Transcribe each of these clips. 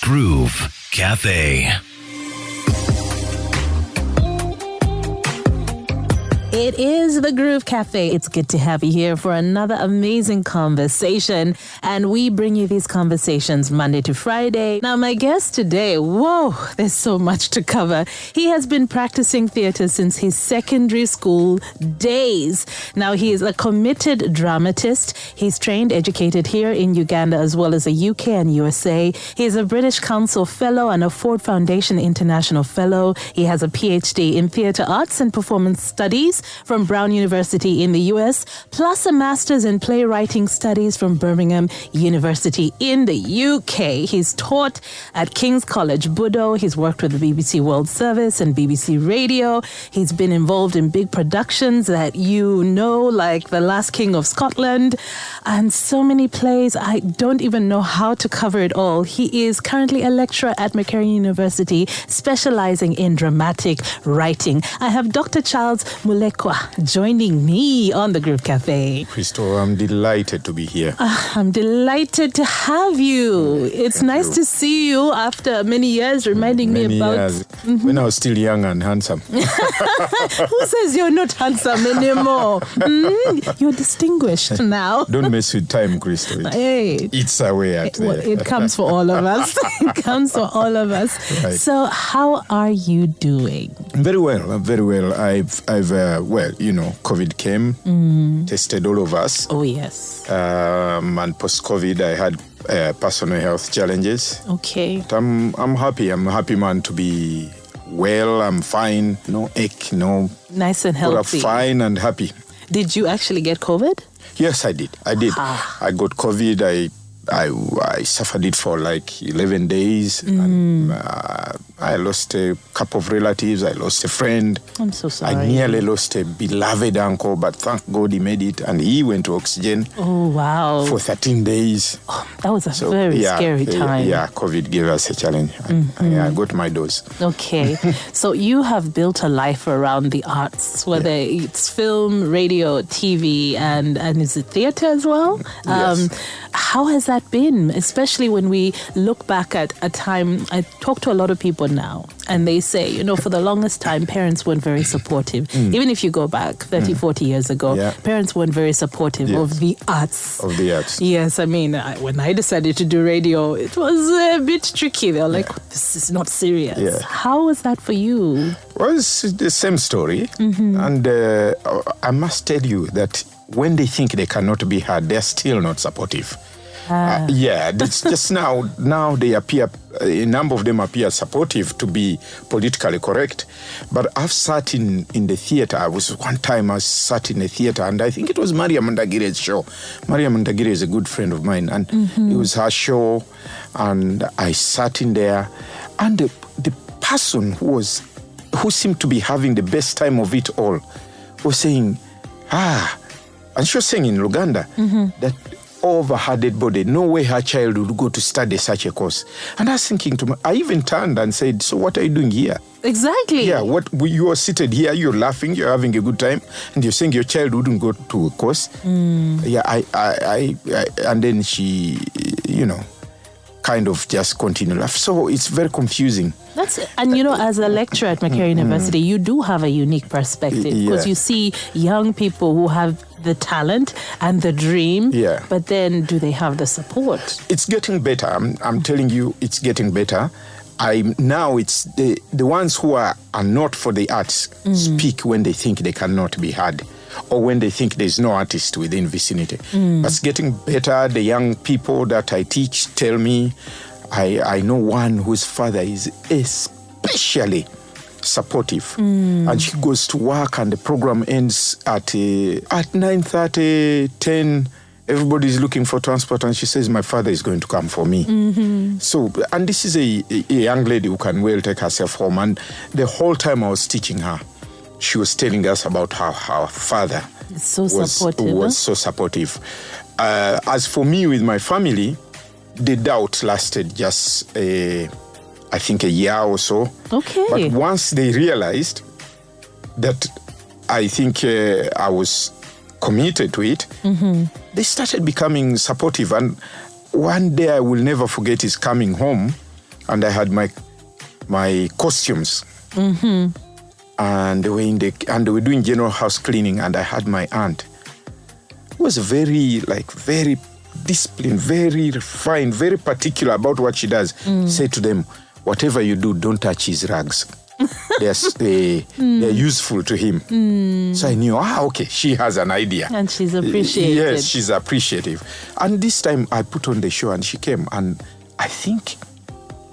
Groove Cafe. It is the Groove Cafe. It's good to have you here for another amazing conversation. And we bring you these conversations Monday to Friday. Now, my guest today, whoa, there's so much to cover. He has been practicing theater since his secondary school days. Now, he is a committed dramatist. He's trained, educated here in Uganda as well as the UK and USA. He is a British Council Fellow and a Ford Foundation International Fellow. He has a PhD in Theater Arts and Performance Studies from Brown University in the US, plus a master's in playwriting studies from Birmingham University in the UK. He's taught at King's College, Budo. He's worked with the BBC World Service and BBC Radio. He's been involved in big productions that you know, like The Last King of Scotland, and so many plays. I don't even know how to cover it all. He is currently a lecturer at Makerere University, specializing in dramatic writing. I have Dr. Charles Mulekwa joining me on the Groove Cafe. Crystal, I'm delighted to be here. I'm delighted to have you. It's nice to see you after many years, reminding me about... When I was still young and handsome. Who says you're not handsome anymore? You're distinguished now. Don't mess with time, Crystal. Hey. It's away out there. It comes for all of us. It comes for all of us. Right. So how are you doing? Very well, very well. COVID came, tested all of us. Oh, yes. And post-COVID, I had personal health challenges. Okay. But I'm happy. I'm a happy man to be well. I'm fine. No ache, no... Nice and healthy. Fine and happy. Did you actually get COVID? Yes, I did. I got COVID. I suffered it for like 11 days. And, I lost a couple of relatives. I lost a friend. I'm so sorry. I nearly lost a beloved uncle, but thank God he made it. And he went to oxygen. Oh, wow. For 13 days. Oh, that was a very scary time. Yeah, COVID gave us a challenge. I got my dose. Okay. So you have built a life around the arts, whether it's film, radio, TV, and is it theater as well? Yes. How has that been? Especially when we look back at a time, I talk to a lot of people now, and they say, for the longest time, parents weren't very supportive. Even if you go back 30, 40 years ago, parents weren't very supportive of the arts. Of the arts. Yes, I mean, when I decided to do radio, it was a bit tricky. They were like, this is not serious. Yeah. How was that for you? Well, it's the same story. And I must tell you that when they think they cannot be heard, they're still not supportive. It's just now they appear, a number of them appear supportive to be politically correct. But I've sat in the theater. One time I sat in a theater, and I think it was Maria Mandagire's show. Maria Mandagire is a good friend of mine, and it was her show, and I sat in there, and the person who seemed to be having the best time of it all was saying, and she was saying in Uganda that over her dead body, no way her child would go to study such a course. And I was thinking I even turned and said, so what are you doing here? Exactly. Yeah, you are seated here, you're laughing, you're having a good time, and you're saying your child wouldn't go to a course. Yeah, I and then she, kind of just continued laugh. So it's very confusing. As a lecturer at Makerere University, you do have a unique perspective because you see young people who have the talent and the dream, but then do they have the support? It's getting better. I'm telling you, it's getting better. Now it's the ones who are not for the arts speak when they think they cannot be heard, or when they think there's no artist within vicinity. But it's getting better. The young people that I teach tell me, I know one whose father is especially supportive, and she goes to work and the program ends at 9:30, 10. Everybody's looking for transport, and she says, my father is going to come for me. So, and this is a young lady who can well take herself home. And the whole time I was teaching her, she was telling us about how her father was so supportive. As for me with my family, the doubt lasted just, I think, a year or so. Okay. But once they realized that I think I was committed to it, they started becoming supportive. And one day I will never forget is coming home and I had my costumes. And they were doing general house cleaning, and I had my aunt, who was very disciplined, very refined, very particular about what she does. Say to them, whatever you do, don't touch his rags. They're useful to him. So I knew, okay, she has an idea. And she's appreciated. Yes, she's appreciative. And this time I put on the show and she came, and I think,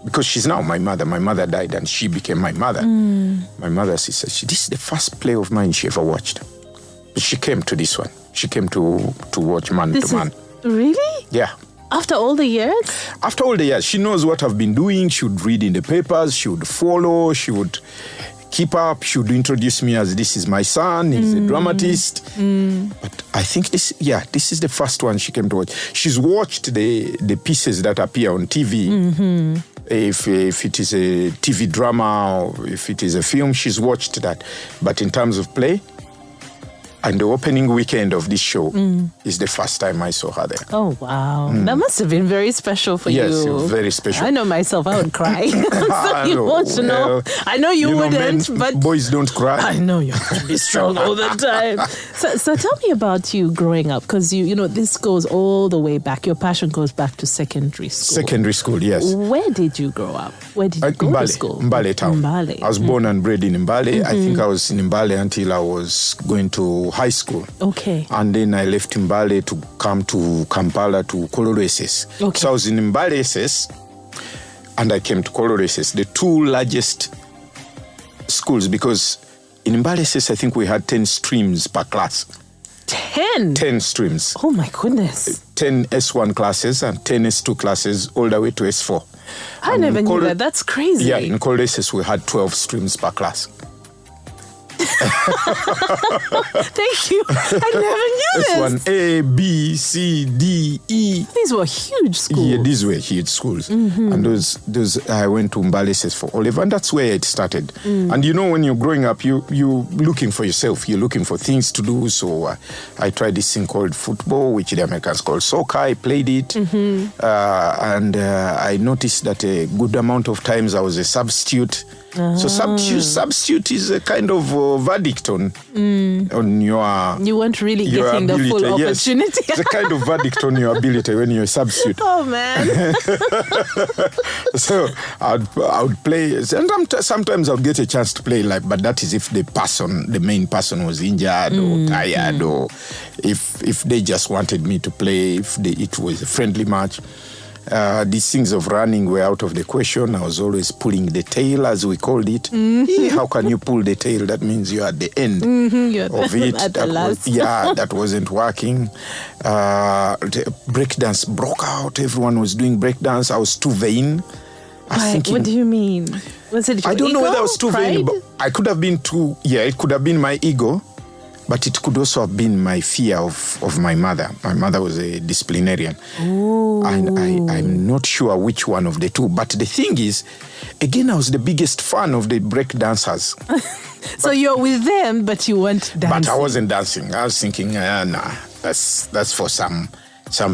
because she's now my mother died and she became my mother. My mother, she said, this is the first play of mine she ever watched. But she came to this one. She came to watch Man to Man. Really? Yeah. After all the years? After all the years. She knows what I've been doing. She would read in the papers. She would follow. She would keep up. She would introduce me as, this is my son. He's a dramatist. But I think this is the first one she came to watch. She's watched the pieces that appear on TV. If it is a TV drama or if it is a film, she's watched that. But in terms of play, and the opening weekend of this show is the first time I saw her there. Oh, wow. That must have been very special for you. Yes, it was very special. I know myself, I would cry. I'm so emotional. Well, I know you wouldn't, men, but... boys don't cry. I know you're going to be strong all the time. So tell me about you growing up, because you know, this goes all the way back. Your passion goes back to secondary school. Secondary school, yes. Where did you grow up? Where did you go to school? Mbale town. Mbale. I was born and bred in Mbale. I think I was in Mbale until I was going to high school. Okay. And then I left Mbale to come to Kampala to Kololo SS. Okay. So I was in Mbale SS and I came to Kololo SS, the two largest schools, because in Mbale SS I think we had 10 streams per class. 10? 10 streams. Oh my goodness. 10 S1 classes and 10 S2 classes all the way to S4. I never knew that. That's crazy. Yeah, in Kololo SS we had 12 streams per class. Thank you. I never knew this. One A, B, C, D, E. These were huge schools. Yeah, these were huge schools. And those I went to Mbale SS for Olive, and that's where it started. And you know, when you're growing up, you're looking for yourself. You're looking for things to do. So I tried this thing called football, which the Americans call soccer. I played it. And I noticed that a good amount of times I was a substitute. So substitute is a kind of verdict on your... You weren't really getting the full opportunity. Yes, it's a kind of verdict on your ability when you're a substitute. Oh, man. So I would play. Sometimes I would get a chance to play, but that is if the main person was injured or tired, or if they just wanted me to play, it was a friendly match. These things of running were out of the question. I was always pulling the tail, as we called it. How can you pull the tail? That means you're at the end of it. At the last. That wasn't working. Breakdance broke out. Everyone was doing breakdance. I was too vain. What do you mean? Was it your I don't ego? know whether I was too vain, but I could have been too... Yeah, it could have been my ego. But it could also have been my fear of my mother. My mother was a disciplinarian. Ooh. And I'm not sure which one of the two. But the thing is, again, I was the biggest fan of the break dancers. So you're with them, but you weren't dancing. But I wasn't dancing. I was thinking, nah, that's for some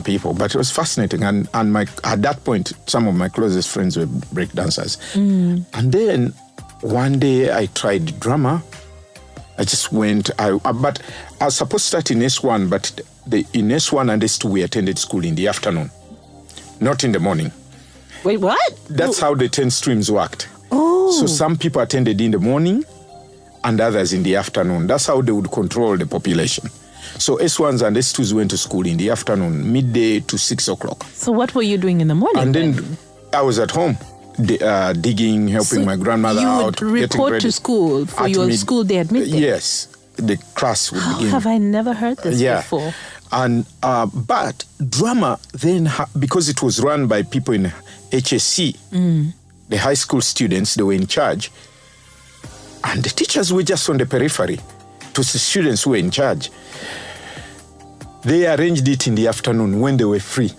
people. But it was fascinating. And at that point, some of my closest friends were break dancers. And then one day I tried drama. I just went, but I was supposed to start in S1, but in S1 and S2 we attended school in the afternoon, not in the morning. Wait, what? That's how the 10 streams worked. Oh. So some people attended in the morning and others in the afternoon. That's how they would control the population. So S1s and S2s went to school in the afternoon, midday to 6 o'clock. So what were you doing in the morning? And then I was at home. Digging, helping my grandmother out. You would report to school for your school day at midday? Yes, the class would begin. Have I never heard this before? And but drama then, because it was run by people in HSC, the high school students, they were in charge, and the teachers were just on the periphery. It was the students who were in charge. They arranged it in the afternoon when they were free.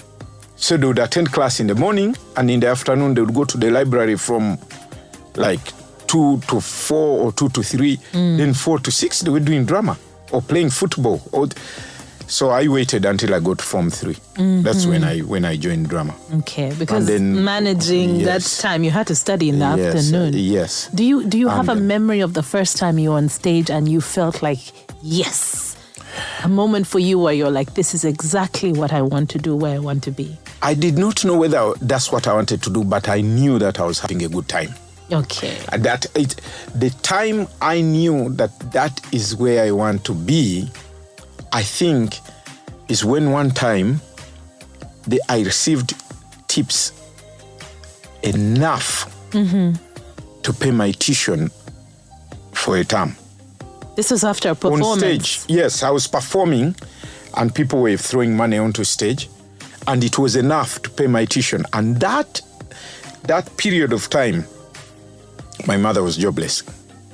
So they would attend class in the morning, and in the afternoon they would go to the library from 2 to 4 or 2 to 3. Then 4 to 6 they were doing drama or playing football. So I waited until I got Form 3. That's when I joined drama. Okay, because then, managing that time, you had to study in the afternoon. Yes. Do you have a memory of the first time you were on stage and you felt like, yes, a moment for you where you're like, this is exactly what I want to do, where I want to be? I did not know whether that's what I wanted to do, but I knew that I was having a good time. Okay. The time I knew that is where I want to be, I think, is when one time I received tips enough to pay my tuition for a term. This was after a performance? On stage, yes. I was performing and people were throwing money onto stage and it was enough to pay my tuition. And that period of time, my mother was jobless.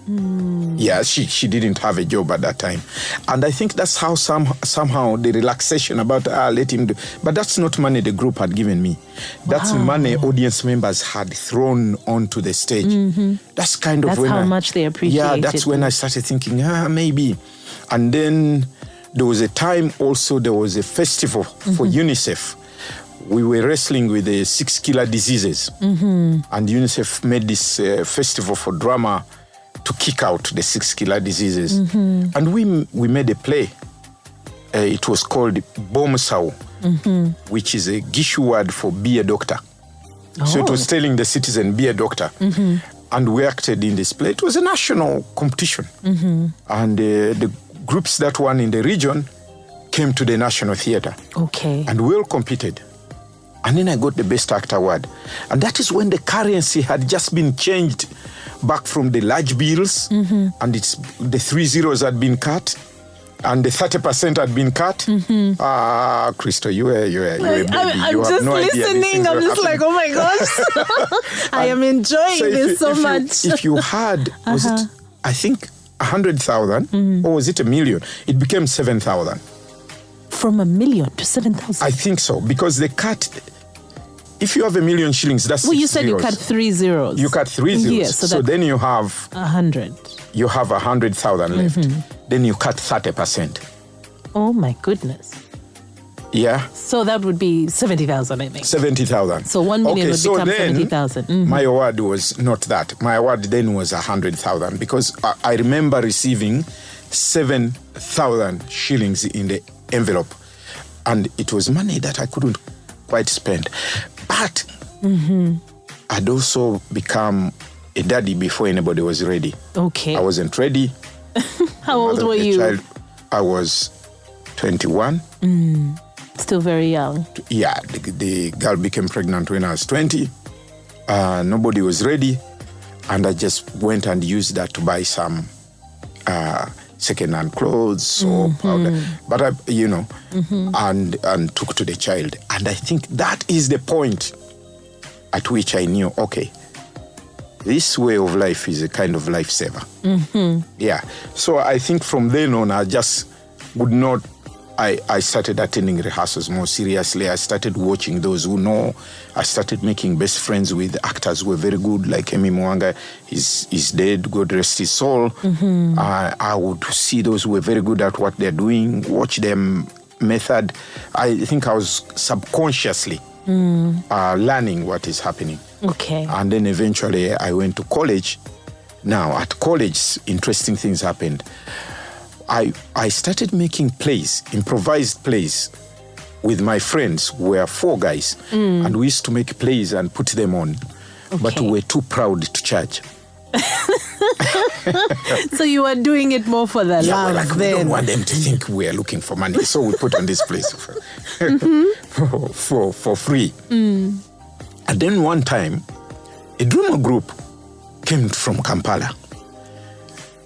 Yeah, she didn't have a job at that time. And I think that's how somehow the relaxation about, let him do. But that's not money the group had given me. That's money audience members had thrown onto the stage. That's kind of that's how much they appreciate it. Yeah, that's when I started thinking, maybe. And then there was a time also, there was a festival for UNICEF. We were wrestling with the 6 killer diseases. And UNICEF made this festival for drama to kick out the 6 killer diseases. And we made a play. It was called Bomsau, which is a Gishu word for be a doctor. So it was telling the citizen, be a doctor. And we acted in this play. It was a national competition. And the groups that won in the region came to the National Theatre. Okay. And we all competed. And then I got the Best Actor award. And that is when the currency had just been changed back from the large bills, and the 3 zeros had been cut, and the 30% had been cut. Crystal, you were baby. I'm you just have no listening. I'm just like, oh my gosh. I am enjoying this so much. If you had, was it, I think, 100,000, or was it 1 million? It became 7,000. From 1 million to 7,000? I think so, because they cut... If you have 1 million shillings, that's 6 you said zeros. You cut 3 zeros. You cut 3 zeros. Yes, so then you have 100. You have 100,000 left. Then you cut 30%. Oh my goodness. Yeah. So that would be 70,000, I think. 70,000. So 1 million would become 70,000. My award was not that. My award then was 100,000 because I remember receiving 7,000 shillings in the envelope, and it was money that I couldn't quite spend. But I'd also become a daddy before anybody was ready. Okay. I wasn't ready. How old were you? I was 21. Still very young. Yeah, the girl became pregnant when I was 20. Nobody was ready. And I just went and used that to buy some second-hand clothes or powder. But and took to the child. And I think that is the point at which I knew, okay, this way of life is a kind of lifesaver. Yeah. So I think from then on, I just would not, I started attending rehearsals more seriously. I started watching those who know. I started making best friends with actors who were very good, like Emi Mwanga. He's dead, God rest his soul. I would see those who were very good at what they're doing, watch them method. I think I was subconsciously learning what is happening. Okay. And then eventually I went to college. Now, at college, interesting things happened. I started making plays, improvised plays, with my friends. We were 4 guys, and we used to make plays and put them on. Okay. But we were too proud to charge. So you were doing it more for the love like, then. We don't want them to think we are looking for money, so we put on this place for free. And then one time, a drama group came from Kampala.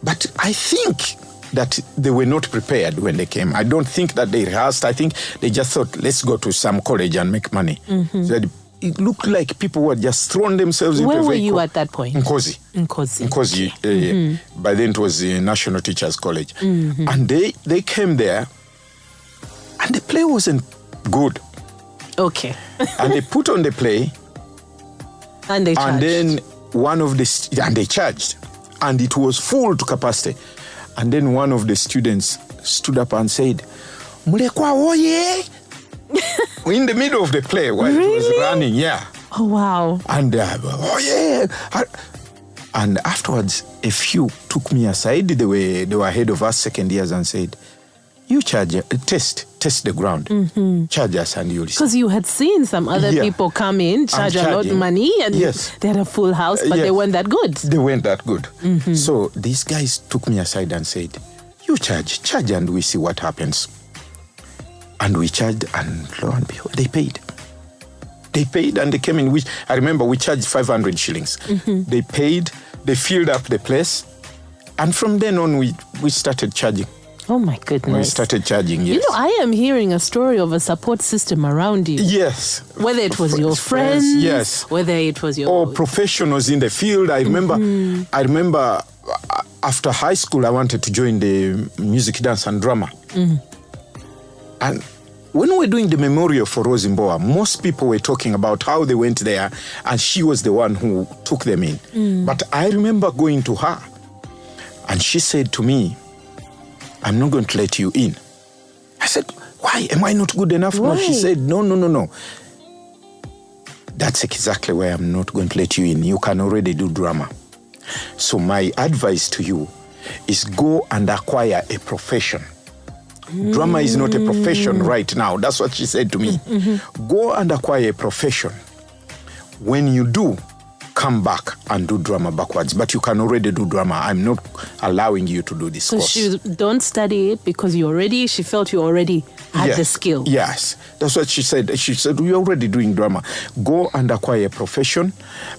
But I think that they were not prepared when they came. I don't think that they rehearsed. I think they just thought, let's go to some college and make money. So it looked like people were just throwing themselves into a vehicle. Where were you at that point? Nkozi. Nkozi. By then it was the National Teachers College. And they came there, and the play wasn't good. Okay. And they put on the play. And they charged. And then they charged. And it was full to capacity. And then one of the students stood up and said, Mulekwa oye! In the middle of the play while it was running, yeah. Oh, wow. And, oh yeah. And afterwards, a few took me aside. They were ahead of us, second years, and said, you test the ground. Charge us and you'll see. Because you had seen some other people come in, charge a lot of money, and they had a full house, but they weren't that good. They weren't that good. So these guys took me aside and said, you charge and we see what happens. And we charged, and lo and behold, they paid. They paid and they came in. I remember we charged 500 shillings. They paid, they filled up the place. And from then on, we started charging. Oh my goodness. We started charging, yes. You know, I am hearing a story of a support system around you. Yes. Whether it was your friends, yes. Whether it was your... Or professionals in the field. I remember after high school, I wanted to join the music, dance and drama. And when we were doing the memorial for Rose Mboa, most people were talking about how they went there and she was the one who took them in. But I remember going to her and she said to me, I'm not going to let you in. I said, why? Am I not good enough? Why? No, she said, no. That's exactly why I'm not going to let you in. You can already do drama. So my advice to you is go and acquire a profession. Drama is not a profession right now. That's what she said to me. Go and acquire a profession. When you do, come back and do drama backwards. But you can already do drama. I'm not allowing you to do this course. So don't study it because she felt you already had the skill. Yes. That's what she said. She said, we're already doing drama. Go and acquire a profession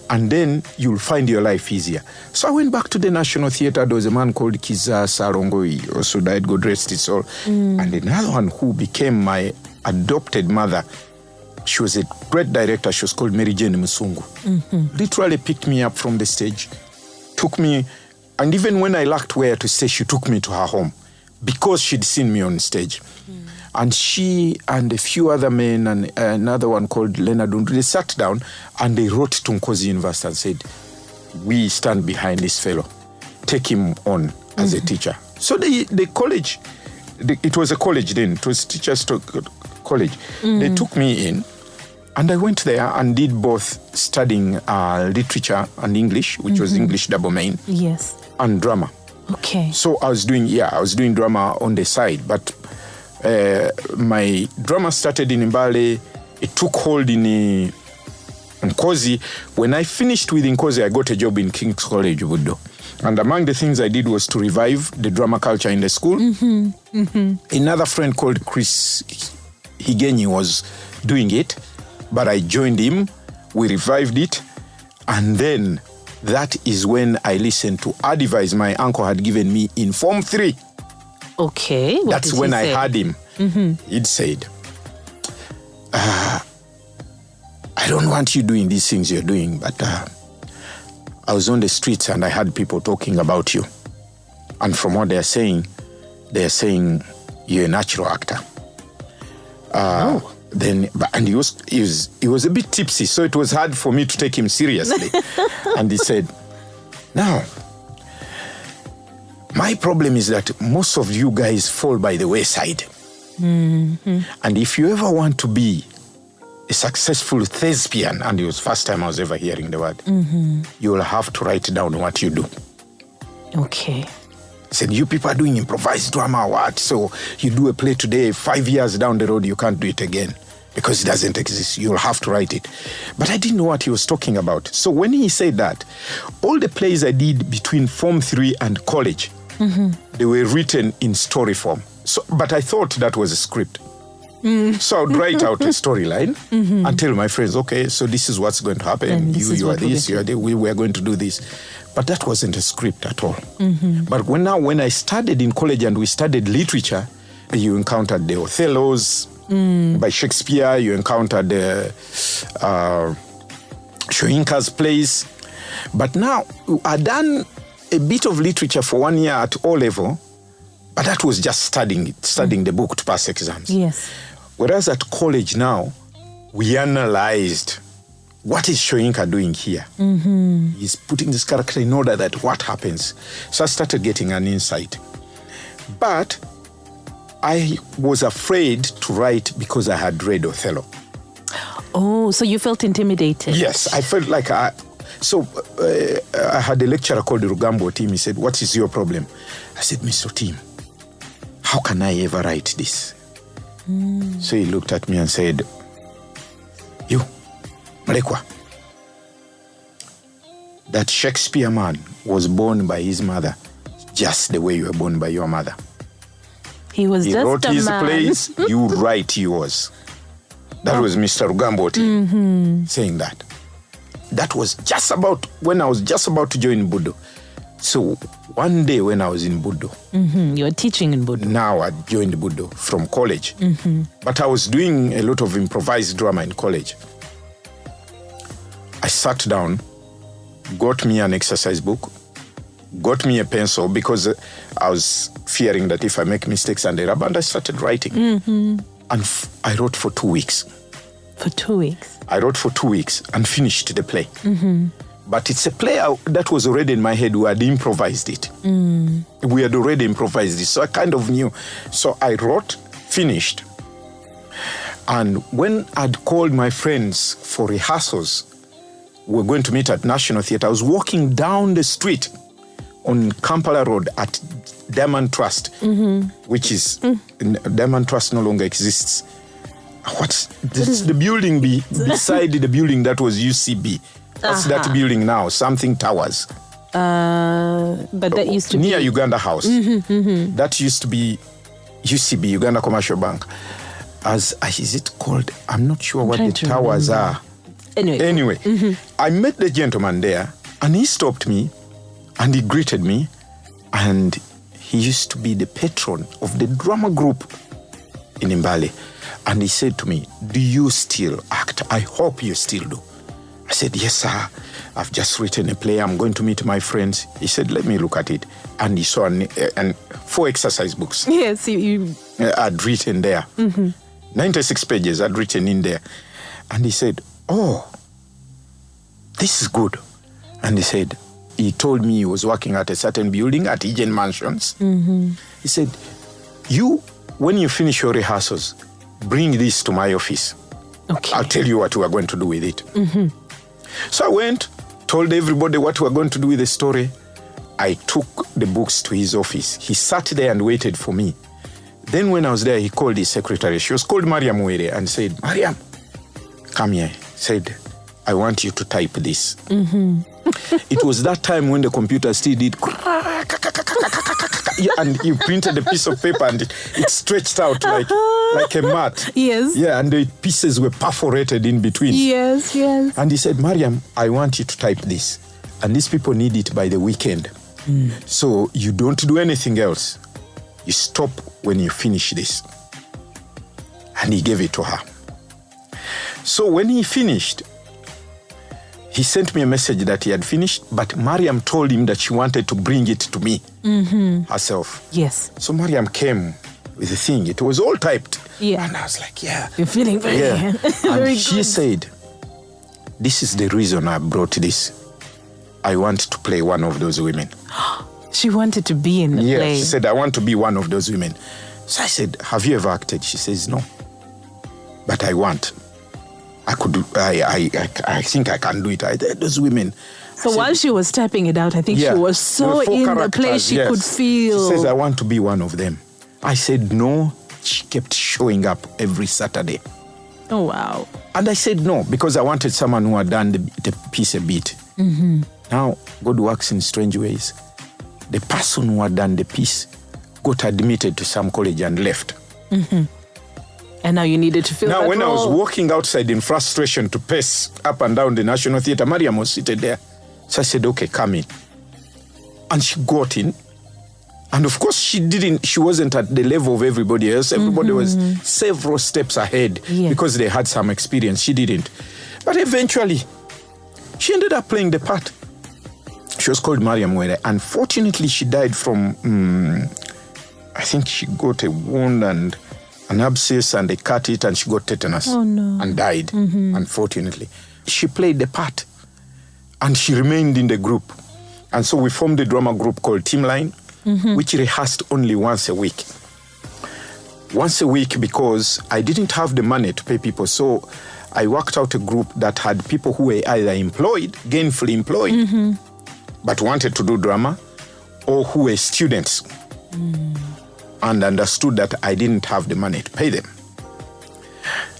and then you'll find your life easier. So I went back to the National Theatre. There was a man called Kiza Sarongoi, also died, God rest his soul. And another one who became my adopted mother. She was a great director. She was called Mary Jane Musungu. Literally picked me up from the stage, took me, and even when I lacked where to stay, she took me to her home because she'd seen me on stage. And she and a few other men and another one called Leonard Undu, they sat down and they wrote to Nkozi University and said, we stand behind this fellow. Take him on as a teacher. So the college, it was a college then, it was teachers' college. They took me in and I went there and did both studying literature and English, which was English double main. Yes. And drama. Okay. So I was doing drama on the side, but my drama started in Mbale. It took hold in Nkozi. When I finished with Nkozi, I got a job in King's College, Budo. And among the things I did was to revive the drama culture in the school. Another friend called Chris Higenyi was doing it, but I joined him. We revived it. And then that is when I listened to advice my uncle had given me in Form 3. Okay. That's when I heard him. He'd said, I don't want you doing these things you're doing, but I was on the streets and I heard people talking about you. And from what they're saying you're a natural actor. Then, and he was a bit tipsy, so it was hard for me to take him seriously. And he said, now, my problem is that most of you guys fall by the wayside. And if you ever want to be a successful thespian, and it was the first time I was ever hearing the word, you will have to write down what you do. Okay. He said, you people are doing improvised drama or what? So you do a play today, 5 years down the road, you can't do it again because it doesn't exist. You'll have to write it. But I didn't know what he was talking about. So when he said that, all the plays I did between Form 3 and college, they were written in story form. So, but I thought that was a script. So I would write out a storyline and tell my friends, okay, so this is what's going to happen. You are this, you are this, we are going to do this. But that wasn't a script at all. But when I studied in college and we studied literature, you encountered the Othellos by Shakespeare, you encountered the Shoinka's plays. But now I'd done a bit of literature for 1 year at O level, but that was just studying the book to pass exams. Yes. Whereas at college now, we analyzed what is Shoinka doing here. He's putting this character in order that what happens. So I started getting an insight. But I was afraid to write because I had read Othello. Oh, so you felt intimidated? Yes, I felt like I had a lecturer called Rugambo Tim. He said, "What is your problem?" I said, "Mr. Tim, how can I ever write this?" So he looked at me and said, "You, Malekwa, that Shakespeare man was born by his mother just the way you were born by your mother. He was He just wrote a his man. plays, you write yours." That was Mr. Rugamboti saying that. That was just about when I was just about to join Budo. So one day when I was in Budo, You were teaching in Budo. now I joined Budo from college. But I was doing a lot of improvised drama in college. I sat down, got me an exercise book, got me a pencil because I was fearing that if I make mistakes and error, and I started writing. And I wrote for 2 weeks. For 2 weeks. I wrote for 2 weeks and finished the play. But it's a play that was already in my head. We had improvised it. We had already improvised it. So I kind of knew. So I wrote, finished. And when I'd called my friends for rehearsals, we were going to meet at National Theatre. I was walking down the street on Kampala Road at Diamond Trust, which is, Diamond Trust no longer exists. What's this? The building beside the building that was UCB. What's that building now? Something Towers. But that used to near be... Uganda House. That used to be UCB, Uganda Commercial Bank. Is it called? I'm not sure what the towers are. Anyway, I met the gentleman there, and he stopped me, and he greeted me, and he used to be the patron of the drama group in Mbale. And he said to me, "Do you still act? I hope you still do." I said, "Yes, sir. I've just written a play. I'm going to meet my friends." He said, "Let me look at it." And he saw 4 exercise books. Yes, you... I'd written there. 96 pages I'd written in there. And he said, "Oh, this is good." And he said, he told me he was working at a certain building at Egen Mansions. He said, when you finish your rehearsals, bring this to my office. Okay. I'll tell you what we are going to do with it. So I went, told everybody what we were going to do with the story. I took the books to his office. He sat there and waited for me. Then when I was there, he called his secretary. She was called Mariam Were and said, "Mariam, come here." Said, "I want you to type this." It was that time when the computer still did and you printed a piece of paper and it stretched out like a mat. Yes. Yeah, and the pieces were perforated in between. Yes, yes. And he said, "Mariam, I want you to type this. And these people need it by the weekend. So you don't do anything else. You stop when you finish this." And he gave it to her. So when he finished, he sent me a message that he had finished, but Mariam told him that she wanted to bring it to me herself. Yes. So Mariam came with the thing. It was all typed. Yeah. And I was like, yeah. You're feeling very, very And she good. said, "This is the reason I brought this. I want to play one of those women." She wanted to be in the play. She said, "I want to be one of those women." So I said, "Have you ever acted?" She says, "No. But I want. I think I can do it. Those women." So while she was typing it out, I think she was so in the play she could feel. She says, "I want to be one of them." I said, "No." She kept showing up every Saturday. Oh, wow. And I said no, because I wanted someone who had done the piece a bit. Now, God works in strange ways. The person who had done the piece got admitted to some college and left. And now you needed to fill that Now, when role. I was walking outside in frustration to pace up and down the National Theatre, Mariam was seated there. So I said, "Okay, come in." And she got in. And of course, she wasn't at the level of everybody else. Everybody was several steps ahead because they had some experience. She didn't. But eventually, she ended up playing the part. She was called Mariam Were. Unfortunately, she died from, I think she got a wound and an abscess, and they cut it, and she got tetanus and died, unfortunately. She played the part, and she remained in the group. And so we formed a drama group called Team Line, which rehearsed only once a week. once a week because I didn't have the money to pay people. So I worked out a group that had people who were either employed, gainfully employed, but wanted to do drama, or who were students and understood that I didn't have the money to pay them.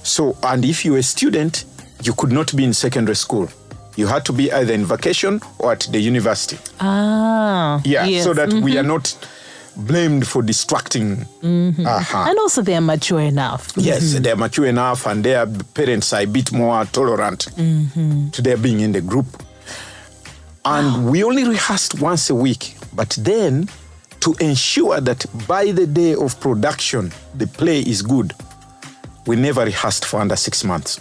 So, and if you were a student, you could not be in secondary school. You had to be either in vacation or at the university. Yes. So that we are not blamed for distracting. And also they are mature enough. Yes, they are mature enough, and their parents are a bit more tolerant to their being in the group. And we only rehearsed once a week, but then to ensure that by the day of production, the play is good, we never rehearsed for under 6 months.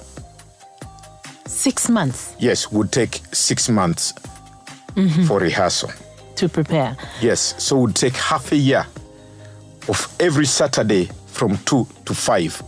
6 months? Yes, would take 6 months for rehearsal. To prepare? Yes, so it would take half a year of every Saturday from 2 to 5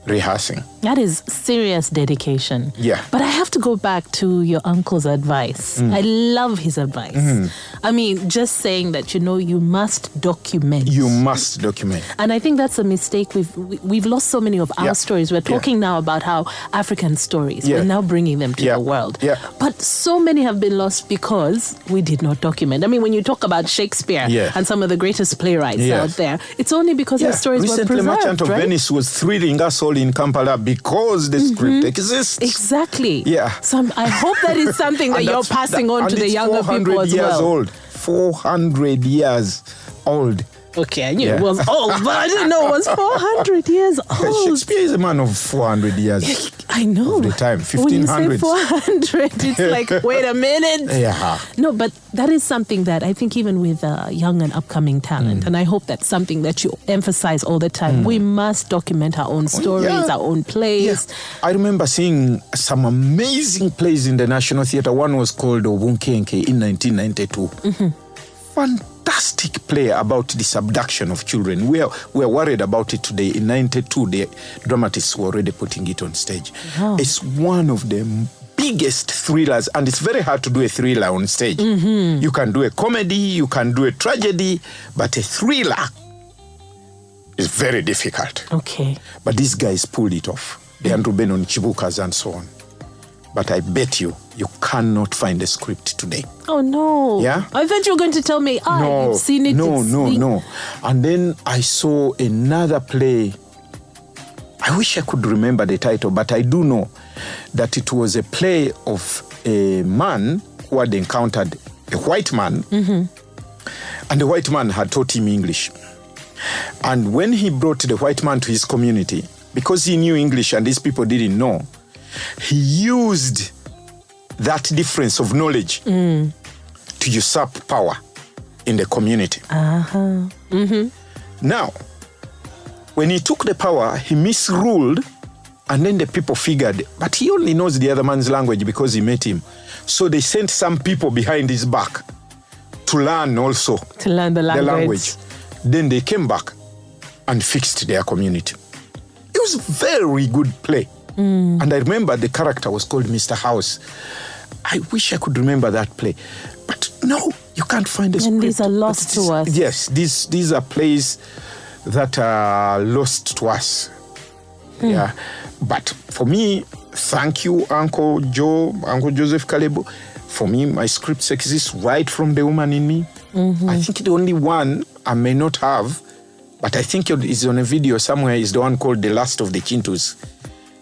rehearsing. That is serious dedication. Yeah. But I have to go back to your uncle's advice. I love his advice. I mean, just saying that, you must document. You must document. And I think that's a mistake. We've lost so many of our stories. We're talking now about how African stories, we're now bringing them to the world. Yeah. But so many have been lost because we did not document. I mean, when you talk about Shakespeare and some of the greatest playwrights out there, it's only because their stories were preserved. Recently, Merchant of Venice was thrilling us all in Kampala because the script exists. Exactly. Yeah. So I hope that is something that you're passing on to the younger people as well. 400 years old. Okay, I knew it was old, but I didn't know it was 400 years old. Shakespeare is a man of 400 years. I know. Of the time, 1500s. When you say 400, it's like, wait a minute. Yeah. No, but that is something that I think even with young and upcoming talent, and I hope that's something that you emphasize all the time. We must document our own stories, our own plays. Yeah. I remember seeing some amazing plays in the National Theatre. One was called Obunkenke in 1992. Fantastic play about the subduction of children. We are worried about it today. In 92, the dramatists were already putting it on stage. It's one of the biggest thrillers, and it's very hard to do a thriller on stage. You can do a comedy, you can do a tragedy, but a thriller is very difficult. Okay. But these guys pulled it off. The Andrew Benon Chibukas and so on. But I bet you cannot find a script today. Oh, no. Yeah? I thought you were going to tell me, you've seen it. No. And then I saw another play. I wish I could remember the title, but I do know that it was a play of a man who had encountered a white man, and the white man had taught him English. And when he brought the white man to his community, because he knew English and these people didn't know, he used that difference of knowledge to usurp power in the community. Now, when he took the power, he misruled, and then the people figured, but he only knows the other man's language because he met him. So they sent some people behind his back to learn also. To learn the language. Then they came back and fixed their community. It was a very good play. And I remember the character was called Mr. House. I wish I could remember that play. But no, you can't find a script. And these are lost to us. Yes, these are plays that are lost to us. Yeah. But for me, thank you, Uncle Joseph Kalebo. For me, my scripts exist right from the woman in me. I think the only one I may not have, but I think it is on a video somewhere, is the one called The Last of the Chintus.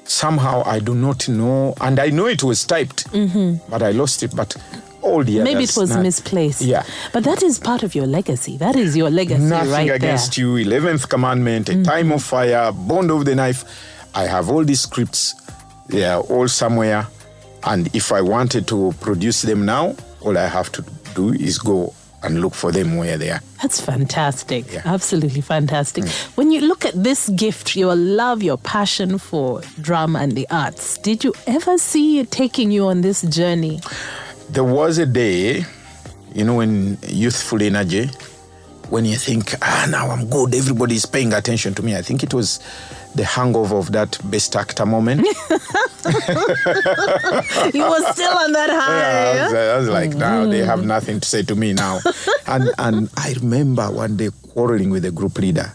Somehow I do not know, and I know it was typed, but I lost it. But all the others, maybe it was misplaced. Yeah, but that is part of your legacy. That is your legacy. Nothing right against there. you. 11th Commandment, A Time of Fire, Bond of the Knife. I have all these scripts. They are all somewhere, and if I wanted to produce them now, all I have to do is go and look for them where they are. That's fantastic. Yeah. Absolutely fantastic. When you look at this gift, your love, your passion for drama and the arts, did you ever see it taking you on this journey? There was a day, when youthful energy, when you think, now I'm good, everybody's paying attention to me. I think it was the hangover of that best actor moment. You were still on that high. Yeah, I was like, now they have nothing to say to me now. And I remember one day quarreling with the group leader.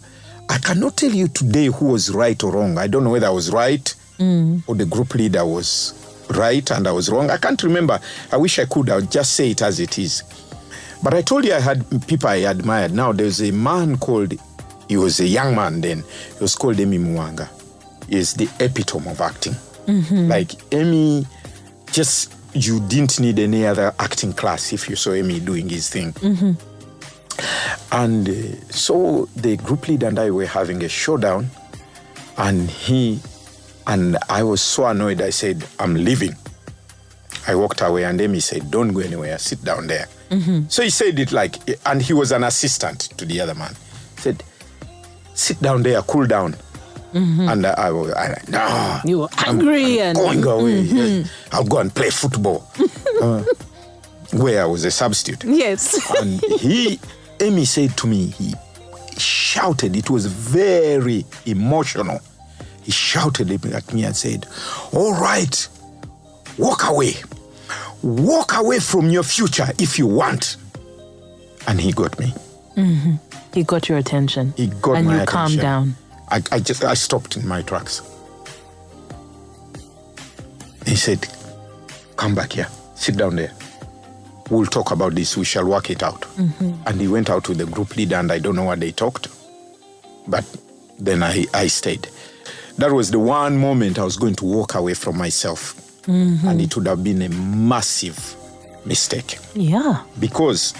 I cannot tell you today who was right or wrong. I don't know whether I was right or the group leader was right and I was wrong. I can't remember. I wish I could. I would just say it as it is. But I told you I had people I admired. Now, there's a man called, he was a young man then. He was called Emi Mwanga. He is the epitome of acting. Like Emi, just, you didn't need any other acting class if you saw Emi doing his thing. And so the group leader and I were having a showdown, and I was so annoyed. I said, I'm leaving. I walked away, and Emi said, don't go anywhere, sit down there. So he said it like, and he was an assistant to the other man. He said, sit down there, cool down. And I was, no. You were angry I'm going away. Yeah. I'll go and play football. Where I was a substitute. Yes. And Emi said to me, he shouted, it was very emotional. He shouted at me and said, all right, walk away. Walk away from your future if you want. And he got me. He got your attention. He got my attention. And you calmed down. I stopped in my tracks. He said, come back here, sit down there. We'll talk about this, we shall work it out. And he went out with the group leader, and I don't know what they talked, but then I stayed. That was the one moment I was going to walk away from myself. And it would have been a massive mistake. Yeah. Because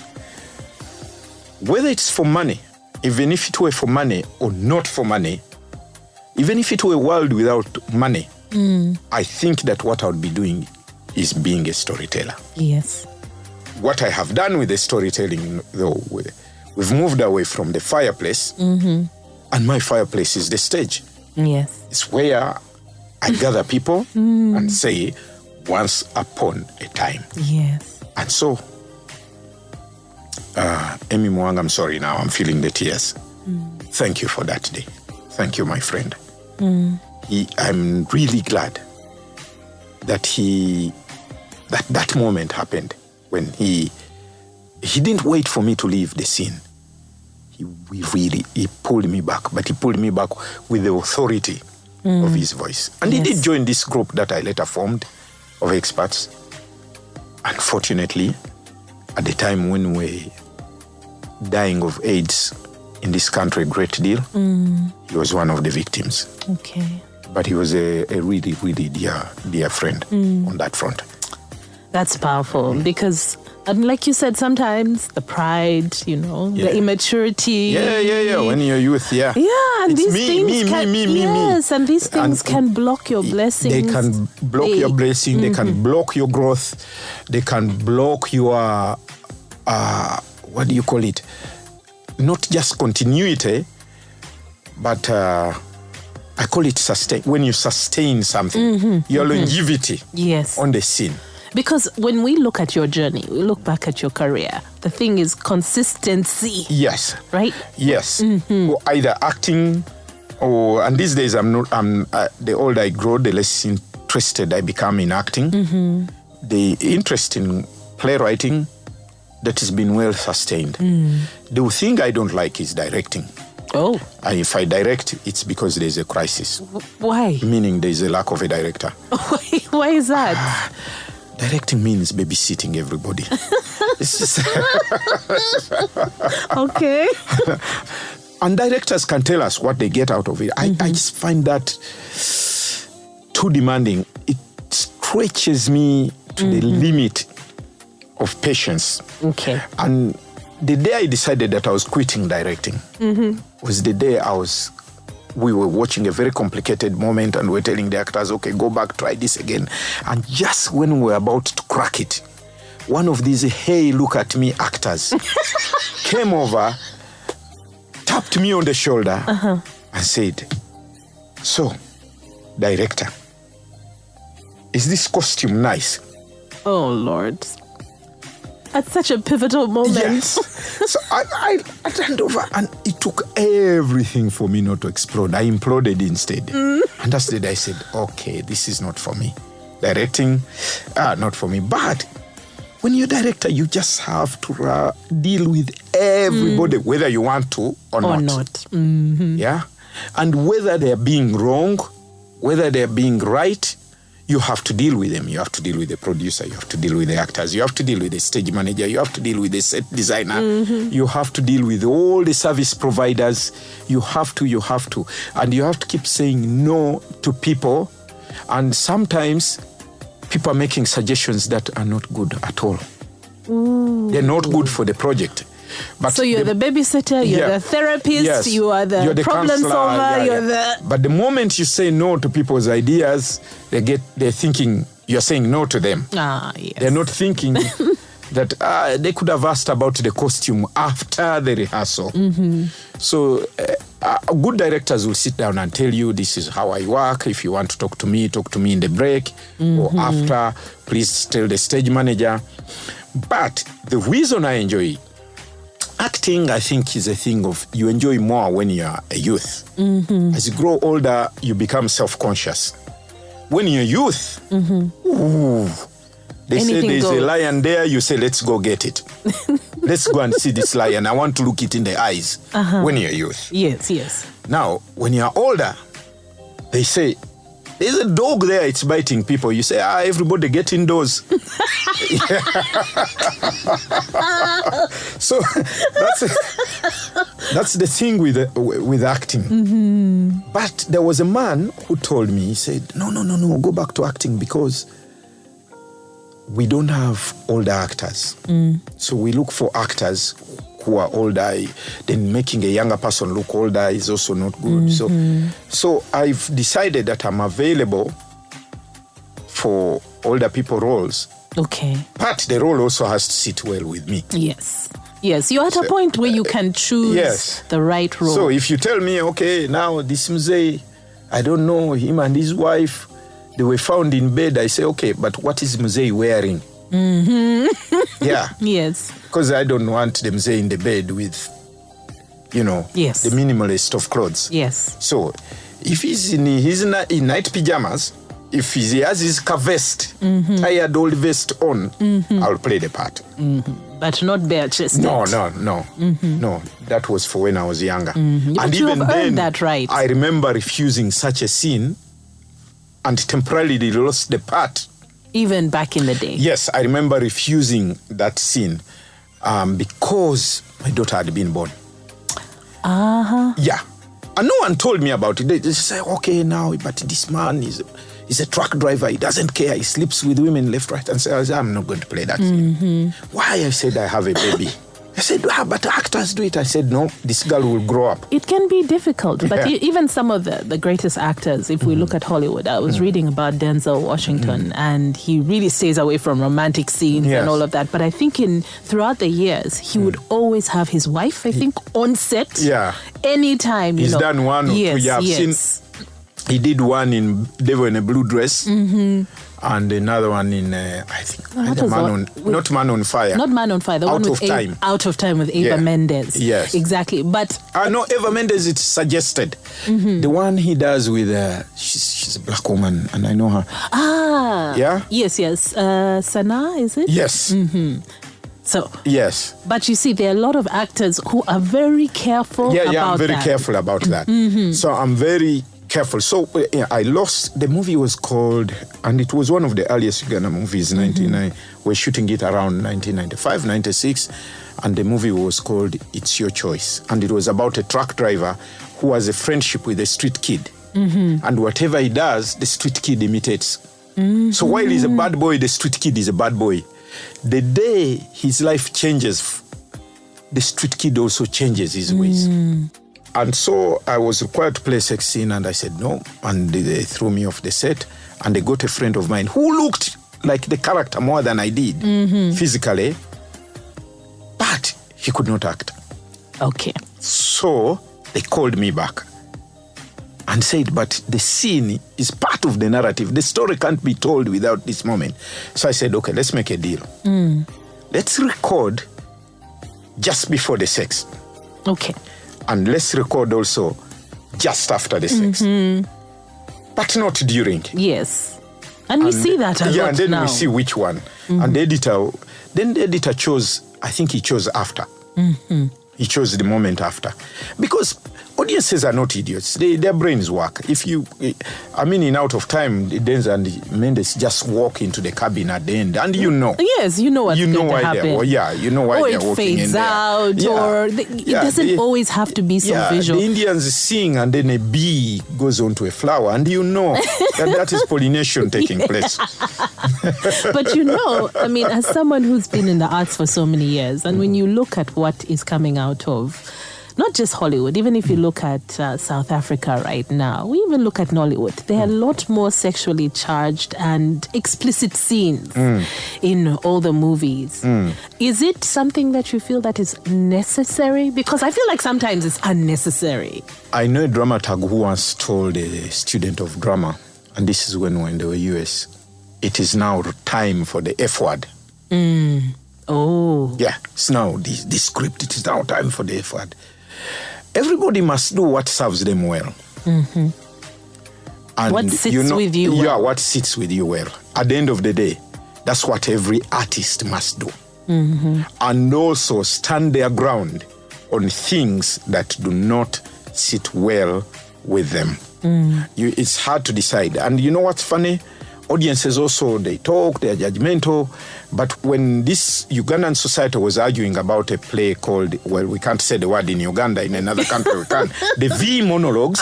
whether it's for money, even if it were for money or not for money, even if it were a world without money, I think that what I would be doing is being a storyteller. Yes. What I have done with the storytelling, though, we've moved away from the fireplace, and my fireplace is the stage. Yes. It's where I gather people and say, once upon a time. Yes. And so, Emi Mwanga, I'm sorry now, I'm feeling the tears. Thank you for that day. Thank you, my friend. I'm really glad that that moment happened when he didn't wait for me to leave the scene. He pulled me back, but he pulled me back with the authority of his voice. And he did join this group that I later formed of experts. Unfortunately, at the time when we were dying of AIDS in this country a great deal, he was one of the victims. Okay. But he was a really, really dear friend on that front. That's powerful because, like you said, sometimes the pride, the immaturity. Yeah. When you're youth, Yeah, and it's these me, things me. Yes, and these things can block your blessings. They can block your blessing. They can block your growth. They can block your, what do you call it? Not just continuity, but I call it sustain. When you sustain something, your longevity on the scene. Because when we look at your journey, we look back at your career, the thing is consistency. Yes. Right? Yes. Or either acting and these days the older I grow, the less interested I become in acting. The interest in playwriting, that has been well sustained. The thing I don't like is directing. Oh. And if I direct, it's because there's a crisis. Why? Meaning there's a lack of a director. Why is that? Directing means babysitting everybody. It's just okay. And directors can tell us what they get out of it. I just find that too demanding. It stretches me to the limit of patience. Okay. And the day I decided that I was quitting directing was the day we were watching a very complicated moment and we're telling the actors, okay, go back, try this again. And just when we were about to crack it, one of these, hey, look at me actors came over, tapped me on the shoulder and said, so, director, is this costume nice? Oh, Lord. At such a pivotal moment. Yes. So I turned over and it took everything for me not to explode. I imploded instead. And that's the day I said, okay, this is not for me. Directing, not for me. But when you're a director, you just have to deal with everybody, whether you want to or not. Mm-hmm. Yeah. And whether they're being wrong, whether they're being right, you have to deal with them. You have to deal with the producer. You have to deal with the actors. You have to deal with the stage manager. You have to deal with the set designer. Mm-hmm. You have to deal with all the service providers. You have to. And you have to keep saying no to people. And sometimes people are making suggestions that are not good at all. Ooh. They're not good for the project. But so you're the babysitter, you're the therapist, you are the problem solver, But the moment you say no to people's ideas, they're thinking you're saying no to them. Yes. They're not thinking that they could have asked about the costume after the rehearsal. Mm-hmm. So good directors will sit down and tell you, this is how I work. If you want to talk to me in the break or after. Please tell the stage manager. But the reason I enjoy acting, I think, is a thing of you enjoy more when you're a youth. Mm-hmm. As you grow older, you become self-conscious. When you're youth, they say there's a lion there, you say, let's go get it. Let's go and see this lion. I want to look it in the eyes when you're youth. Yes. Now, when you're older, they say, there's a dog there, it's biting people. You say, everybody get indoors. So that's the thing with acting. Mm-hmm. But there was a man who told me, he said, no, go back to acting because we don't have older actors. So we look for actors who are older. Then making a younger person look older is also not good. Mm-hmm. So I've decided that I'm available for older people roles. Okay. But the role also has to sit well with me. Yes. You're at a point where you can choose the right role. So if you tell me, okay, now this Mzee, I don't know, him and his wife, they were found in bed. I say, okay, but what is Mzee wearing? Mm-hmm. Yeah. Yes. Because I don't want the Mzee in the bed with, the minimalist of clothes. Yes. So if he's in night pajamas, if he has his vest, tired old vest on, I'll play the part. Mm-hmm. But not bare-chested. No. Mm-hmm. No, that was for when I was younger. Mm-hmm. And you even have then, earned that right. I remember refusing such a scene and temporarily lost the part. Even back in the day. Yes, I remember refusing that scene because my daughter had been born. Yeah. And no one told me about it. They just say, okay, now, but this man is a truck driver. He doesn't care. He sleeps with women left, right, and so I'm not going to play that scene. Why? I said, I have a baby. I said, but actors do it. I said, no, this girl will grow up. It can be difficult, but even some of the greatest actors, if we look at Hollywood, I was reading about Denzel Washington, and he really stays away from romantic scenes and all of that. But I think throughout the years, he would always have his wife, I think, on set. Yeah. Anytime, He's done one or two. I've seen. He did one in Devil in a Blue Dress, and another one in I think not Man on Fire. Not Man on Fire. The one with Out of Time with Eva Mendes. Yes, exactly. But no, Eva Mendes. It's suggested. The one he does with she's a black woman, and I know her. Yeah. Yes. Sana, is it? Yes. So yes, but you see, there are a lot of actors who are very careful. I'm very careful about that. So I'm very careful. So I lost. The movie was called, and it was one of the earliest Uganda movies. 99. We're shooting it around 1995, 96, and the movie was called It's Your Choice, and it was about a truck driver who has a friendship with a street kid, and whatever he does, the street kid imitates. So while he's a bad boy, the street kid is a bad boy. The day his life changes, the street kid also changes his ways. And so I was required to play a sex scene, and I said no, and they threw me off the set, and they got a friend of mine who looked like the character more than I did physically, but he could not act. Okay. So they called me back and said, but the scene is part of the narrative. The story can't be told without this moment. So I said, okay, let's make a deal. Let's record just before the sex. Okay. And let's record also just after the sex. But not during. Yes. And we see that a lot and then now. we see which one. And the editor chose, I think he chose after. He chose the moment after. Because audiences are not idiots. Their brains work. In Out of Time, Denzel and Mendes just walk into the cabin at the end, and you know. Yes, you know what's going to happen. You know why they're walking in there. Or it fades out, it doesn't always have to be so visual. The Indians sing, and then a bee goes onto a flower, and you know that is pollination taking place. But as someone who's been in the arts for so many years, and when you look at what is coming out of not just Hollywood, even if you look at South Africa right now, we even look at Nollywood, there are a lot more sexually charged and explicit scenes in all the movies. Is it something that you feel that is necessary? Because I feel like sometimes it's unnecessary. I know a dramaturg who once told a student of drama, and this is when we were in the US, it is now time for the F word. Oh. Yeah, it's now the script, it is now time for the F word. Everybody must do what serves them well. And what sits with you well. Yeah, what sits with you well. At the end of the day, that's what every artist must do. And also stand their ground on things that do not sit well with them. It's hard to decide. And you know what's funny? Audiences also, they talk, they're judgmental. But when this Ugandan society was arguing about a play called, well, we can't say the word in Uganda, in another country we can, the V monologues.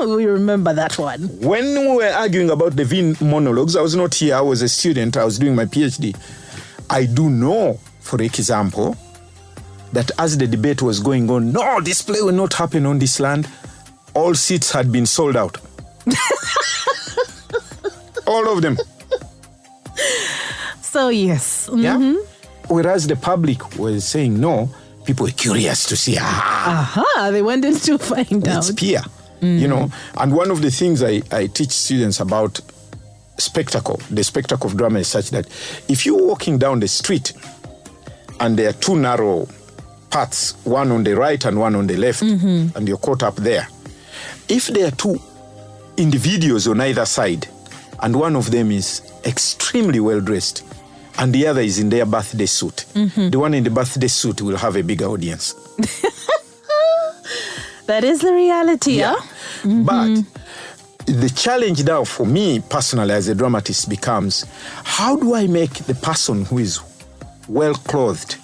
We remember that one. When we were arguing about the V monologues, I was not here, I was a student, I was doing my PhD. I do know, for example, that as the debate was going on, no, this play will not happen on this land, all seats had been sold out. All of them. So, yes. Yeah. Whereas the public was saying no, people were curious to see. They wanted to find out. It's peer, And one of the things I teach students about spectacle, the spectacle of drama is such that if you're walking down the street and there are two narrow paths, one on the right and one on the left, and you're caught up there, if there are two individuals on either side, and one of them is extremely well-dressed, and the other is in their birthday suit, the one in the birthday suit will have a bigger audience. That is the reality, yeah. But the challenge now for me personally as a dramatist becomes, how do I make the person who is well-clothed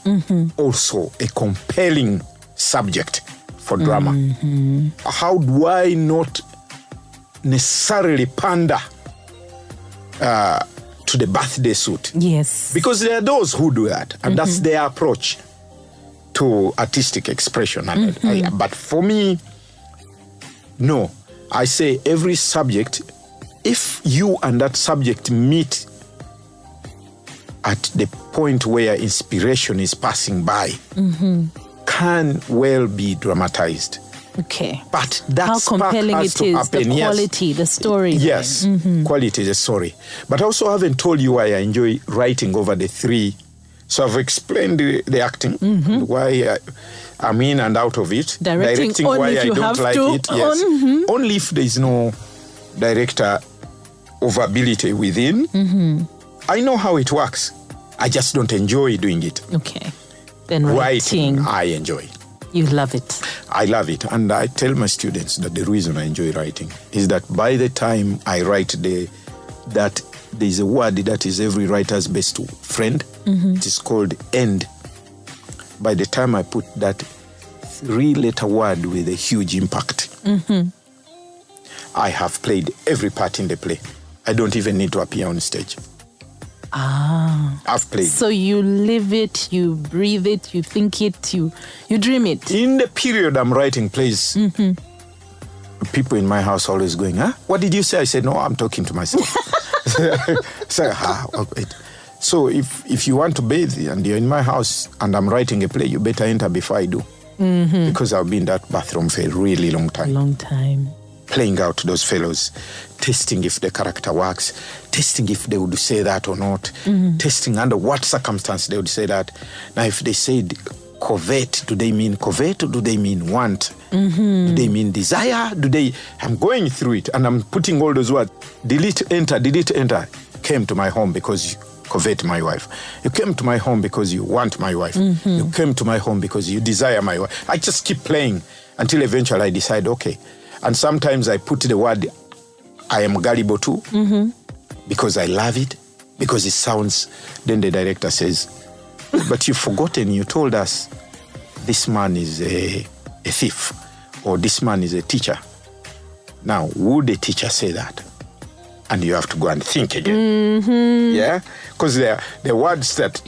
also a compelling subject for drama? How do I not necessarily pander to the birthday suit? Yes. Because there are those who do that, and that's their approach to artistic expression. But for me, no. I say every subject, if you and that subject meet at the point where inspiration is passing by, can well be dramatized. Okay. But that how compelling has it to is, happen. the quality, the story. Yes, quality is a story. But I also haven't told you why I enjoy writing over the three. So I've explained the acting, why I'm in and out of it. Directing why I don't like it. Yes. Only if there is no director of ability within. I know how it works. I just don't enjoy doing it. Okay. Then writing I enjoy. You love it. I love it. And I tell my students that the reason I enjoy writing is that by the time I write that there's a word that is every writer's best friend. It is called end. By the time I put that 3-letter word with a huge impact, I have played every part in the play. I don't even need to appear on stage. I've played. So you live it, you breathe it, you think it, you dream it. In the period I'm writing plays, people in my house always going, what did you say? I said, no, I'm talking to myself. So if you want to bathe and you're in my house and I'm writing a play, you better enter before I do. Because I'll be in that bathroom for a really long time. Playing out those fellows, testing if the character works, testing if they would say that or not, testing under what circumstance they would say that. Now, if they said covet, do they mean covet or do they mean want? Do they mean desire? I'm going through it and I'm putting all those words. Delete, enter, came to my home because covet my wife. You came to my home because you want my wife. You came to my home because you desire my wife. I just keep playing until eventually I decide, okay. And sometimes I put the word I am gullible to because I love it, because it sounds, then the director says, but you've forgotten, you told us this man is a thief or this man is a teacher. Now, would the teacher say that? And you have to go and think again. Yeah? Because the words that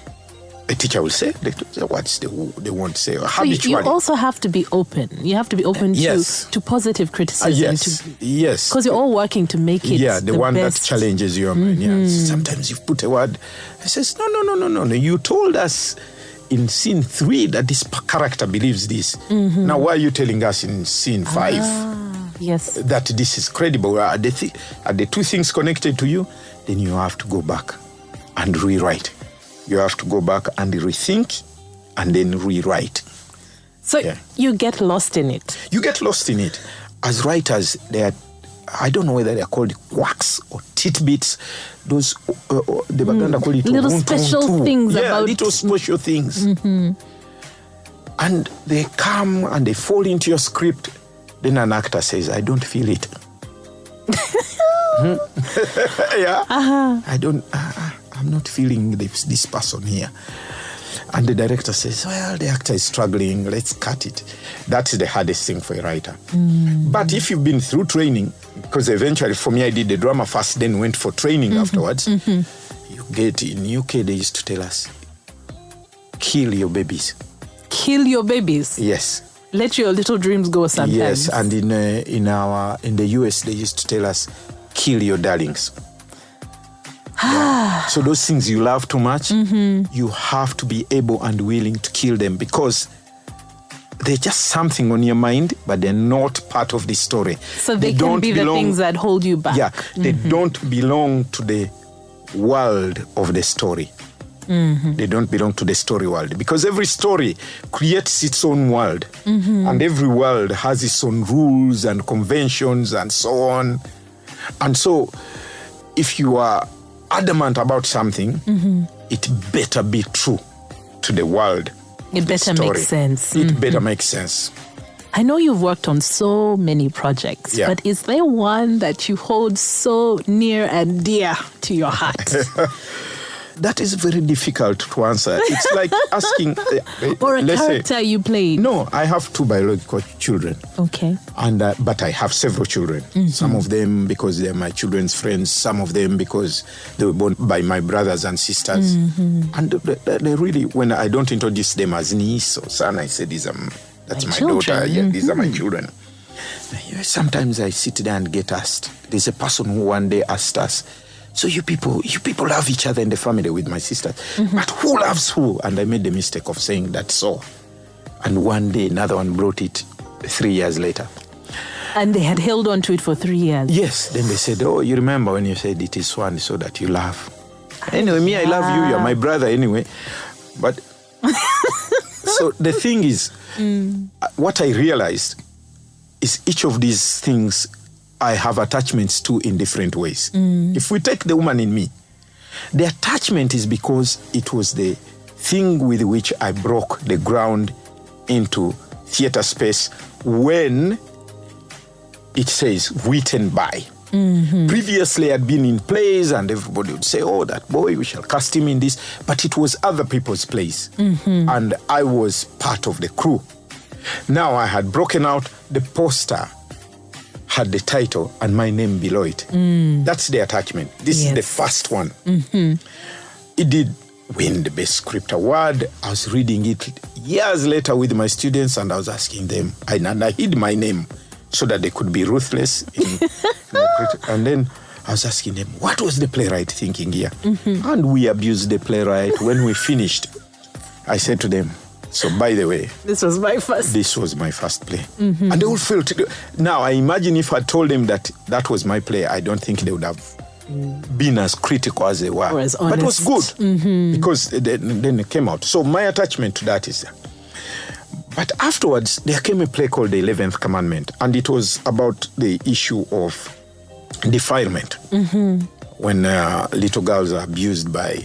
the teacher will say, the words they won't say. You also have to be open. You have to be open to positive criticism. Yes. Because you're all working to make it the one best. that challenges your mind. Yeah. Sometimes you put a word, it says, no. You told us in scene 3 that this character believes this. Now, why are you telling us in scene 5 that this is credible? Are the two things connected to you? Then you have to go back and rewrite. You have to go back and rethink and then rewrite. So you get lost in it. You get lost in it. As writers, I don't know whether they're called quacks or tidbits. Those, the Baganda call it little special things about... little special things. And they come and they fall into your script. Then an actor says, I don't feel it. I'm not feeling this person here. And the director says, well, the actor is struggling, let's cut it. That's the hardest thing for a writer. But if you've been through training, because eventually for me I did the drama first, then went for training afterwards, you get, in UK they used to tell us, kill your babies. Kill your babies? Yes. Let your little dreams go sometimes. Yes, and in the US they used to tell us, kill your darlings. So those things you love too much, you have to be able and willing to kill them because they're just something on your mind, but they're not part of the story. So they can be the things that hold you back. Yeah, they don't belong to the world of the story. They don't belong to the story world because every story creates its own world. And every world has its own rules and conventions and so on. And so if you are adamant about something, it better be true to the world. It better make sense. It better make sense. I know you've worked on so many projects, but is there one that you hold so near and dear to your heart? That is very difficult to answer. It's like asking... or a character you played. No, I have 2 biological children. Okay. And but I have several children. Some of them because they're my children's friends. Some of them because they were born by my brothers and sisters. And they really, when I don't introduce them as niece or son, I say, that's my daughter. Yeah, these are my children. Sometimes I sit there and get asked. There's a person who one day asked us, so you people love each other in the family with my sisters. But who loves who? And I made the mistake of saying that so. And one day another one brought it 3 years later. And they had held on to it for 3 years. Yes. Then they said, oh, you remember when you said it is one so that you love. Anyway, me, I love you. You're my brother anyway. But so the thing is, what I realized is each of these things I have attachments to in different ways. If we take the woman in me, the attachment is because it was the thing with which I broke the ground into theater space when it says written by. Previously I'd been in plays and everybody would say, oh, that boy, we shall cast him in this. But it was other people's plays. And I was part of the crew. Now I had broken out, the poster had the title and my name below it. That's the attachment. This is the first one. It did win the Best Script Award. I was reading it years later with my students and I was asking them, and I hid my name so that they could be ruthless. And then I was asking them, what was the playwright thinking here? And we abused the playwright. When we finished, I said to them, so by the way, this was my first play. And they all felt it. Now I imagine if I told them that was my play, I don't think they would have been as critical as they were. Or as honest. But it was good because then it came out. So my attachment to that is. But afterwards, there came a play called The 11th Commandment, and it was about the issue of defilement. When little girls are abused by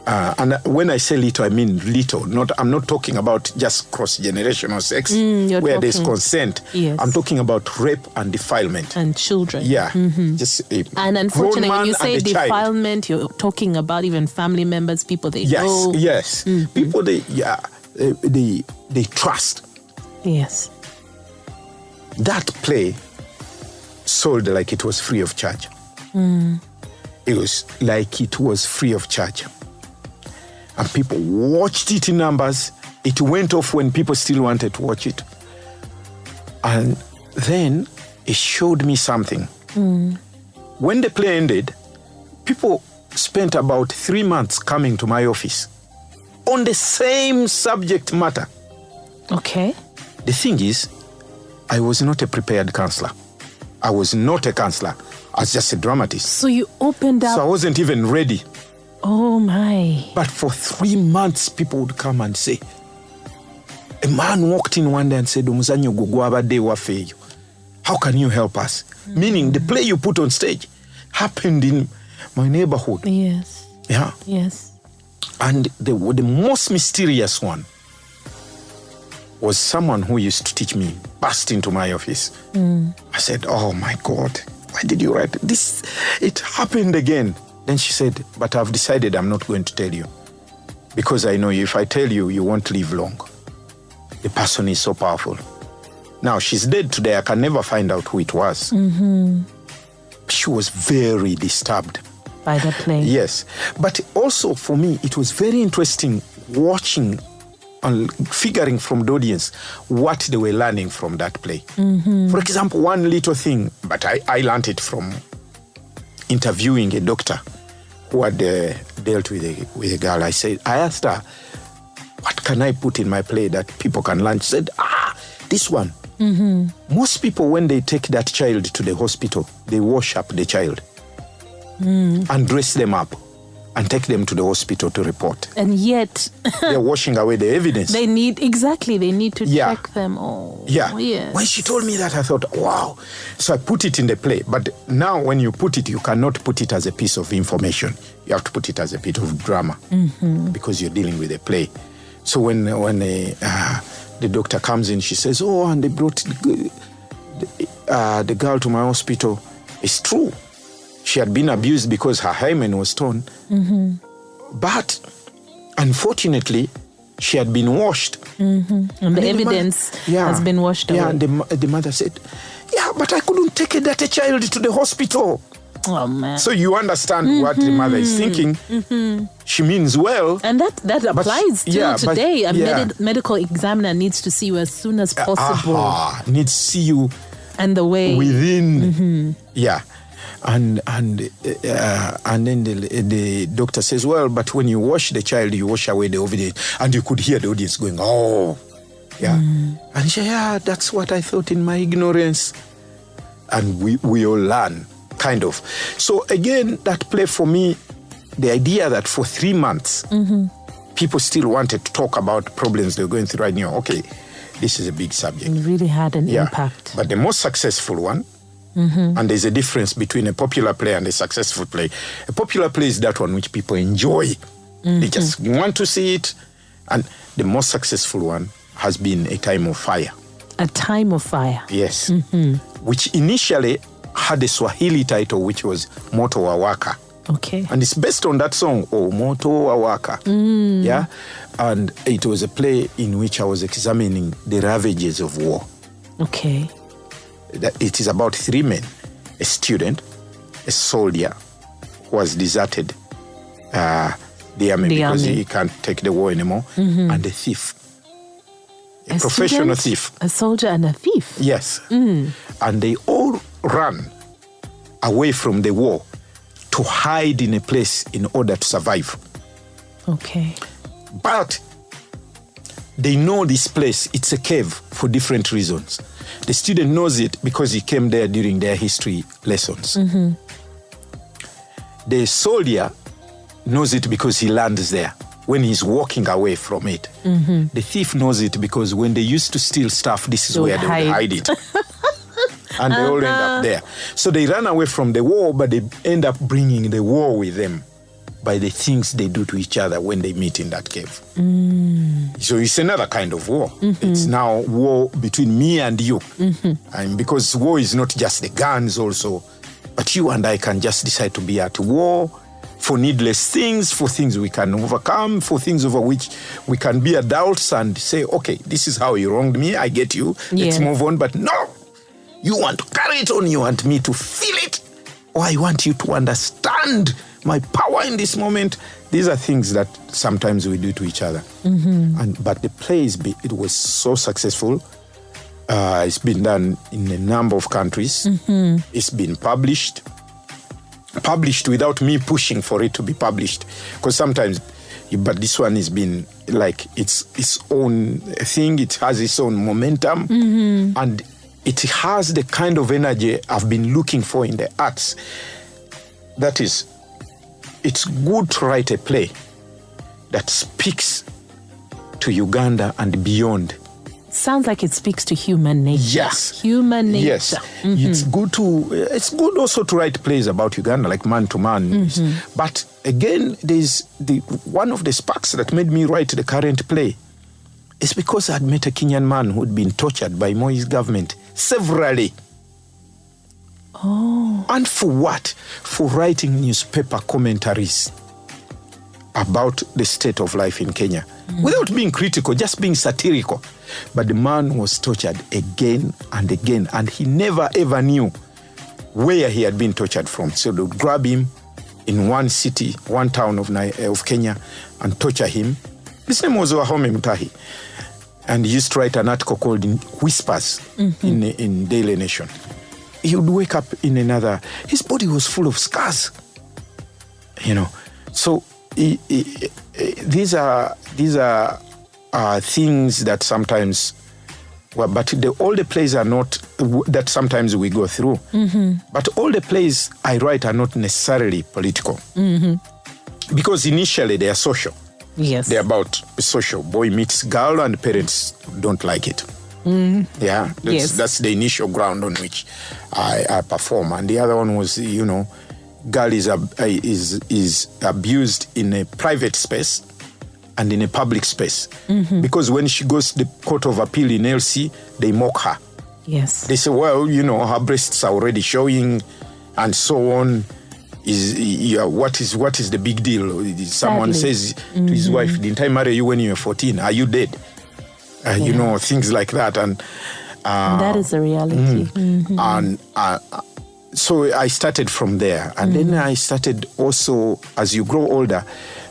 And when I say little, I mean little. I'm not talking about just cross-generational sex where there's consent. Yes. I'm talking about rape and defilement. And children. Yeah. Just and unfortunately, when you say defilement, child. you're talking about even family members, people they know. Yes. People they trust. Yes. That play sold like it was free of charge. It was like it was free of charge. And people watched it in numbers. It went off when people still wanted to watch it. And then it showed me something. When the play ended, people spent about 3 months coming to my office on the same subject matter. Okay. The thing is, I was not a prepared counselor. I was not a counselor. I was just a dramatist. So you opened up. So I wasn't even ready. Oh my. But for 3 months, people would come and say, a man walked in one day and said, how can you help us? Meaning the play you put on stage happened in my neighborhood. Yes. Yeah. Yes. And the most mysterious one was someone who used to teach me, burst into my office. I said, oh my God, why did you write this? It happened again. Then she said, but I've decided I'm not going to tell you. Because I know you, if I tell you, you won't live long. The person is so powerful. Now, she's dead today. I can never find out who it was. She was very disturbed. By the play. Yes. But also for me, it was very interesting watching and figuring from the audience what they were learning from that play. For example, one little thing, but I learned it from interviewing a doctor who had dealt with a girl. I asked her, what can I put in my play that people can learn? She said, this one. Most people, when they take that child to the hospital, they wash up the child and dress them up and take them to the hospital to report. And yet they're washing away the evidence. They need to check them. Yes. When she told me that, I thought, wow. So I put it in the play. But now when you put it, you cannot put it as a piece of information. You have to put it as a bit of drama because you're dealing with a play. So when the doctor comes in, she says, oh, and they brought the girl to my hospital. It's true. She had been abused because her hymen was torn. But unfortunately, she had been washed. And the evidence has been washed away. Yeah, and the mother said, yeah, but I couldn't take that child to the hospital. Oh, man. So you understand what the mother is thinking. She means well. And that applies still today. A medical examiner needs to see you as soon as possible. Needs to see you. And the way. Within. Yeah. And then the doctor says, well, but when you wash the child, you wash away the evidence. And you could hear the audience going, oh. Yeah. And she said, yeah, that's what I thought in my ignorance. And we all learn. Kind of. So again, that play for me, the idea that for 3 months, people still wanted to talk about problems they're going through right now. Okay, this is a big subject. It really had an impact. But the most successful one, and there's a difference between a popular play and a successful play. A popular play is that one which people enjoy. They just want to see it. And the most successful one has been A Time of Fire. A Time of Fire. Yes. Which initially had a Swahili title, which was Moto wa Waka. Okay. And it's based on that song, Oh Moto wa Waka. Yeah. And it was a play in which I was examining the ravages of war. Okay. It is about 3 men, a student, a soldier who has deserted the army because he can't take the war anymore, and a thief. A professional thief. A soldier and a thief. Yes. And they all run away from the war to hide in a place in order to survive. Okay. But they know this place, it's a cave for different reasons. The student knows it because he came there during their history lessons. The soldier knows it because he lands there when he's walking away from it. The thief knows it because when they used to steal stuff, this is where they would hide it. And they all end up there. So they run away from the war, but they end up bringing the war with them by the things they do to each other when they meet in that cave. So it's another kind of war. It's now war between me and you. And because war is not just the guns also, but you and I can just decide to be at war for needless things, for things we can overcome, for things over which we can be adults and say, okay, this is how you wronged me, I get you, let's move on. But no, you want to carry it on, you want me to feel it, or I want you to understand my power in this moment. These are things that sometimes we do to each other. But the play, it was so successful. It's been done in a number of countries. It's been published without me pushing for it to be published. Because sometimes, but this one has been like its own thing. It has its own momentum. And it has the kind of energy I've been looking for in the arts. That is, it's good to write a play that speaks to Uganda and beyond. Sounds like it speaks to human nature. Yes. Human nature. Yes. It's good also to write plays about Uganda, like Man to Man. But again, there's one of the sparks that made me write the current play is because I'd met a Kenyan man who'd been tortured by Moi's government severally. And for what? For writing newspaper commentaries about the state of life in Kenya. Without being critical, just being satirical. But the man was tortured again and again, and he never ever knew where he had been tortured from. So they would grab him in one city, one town of Kenya, and torture him. His name was Wahome Mutahi. And he used to write an article called Whispers in Daily Nation. He would wake up in another. His body was full of scars. So these are things that sometimes, but all the plays are not that sometimes we go through. But all the plays I write are not necessarily political, because initially they are social. Yes, they're about social. Boy meets girl, and parents don't like it. Yeah, that's the initial ground on which I perform. And the other one was, girl is abused in a private space and in a public space. Because when she goes to the Court of Appeal in LC, they mock her. Yes. They say, well, her breasts are already showing and so on. What is the big deal? Someone says to his wife, didn't I marry you when you were 14? Are you dead? Things like that. And that is a reality. And so I started from there. And then I started also, as you grow older,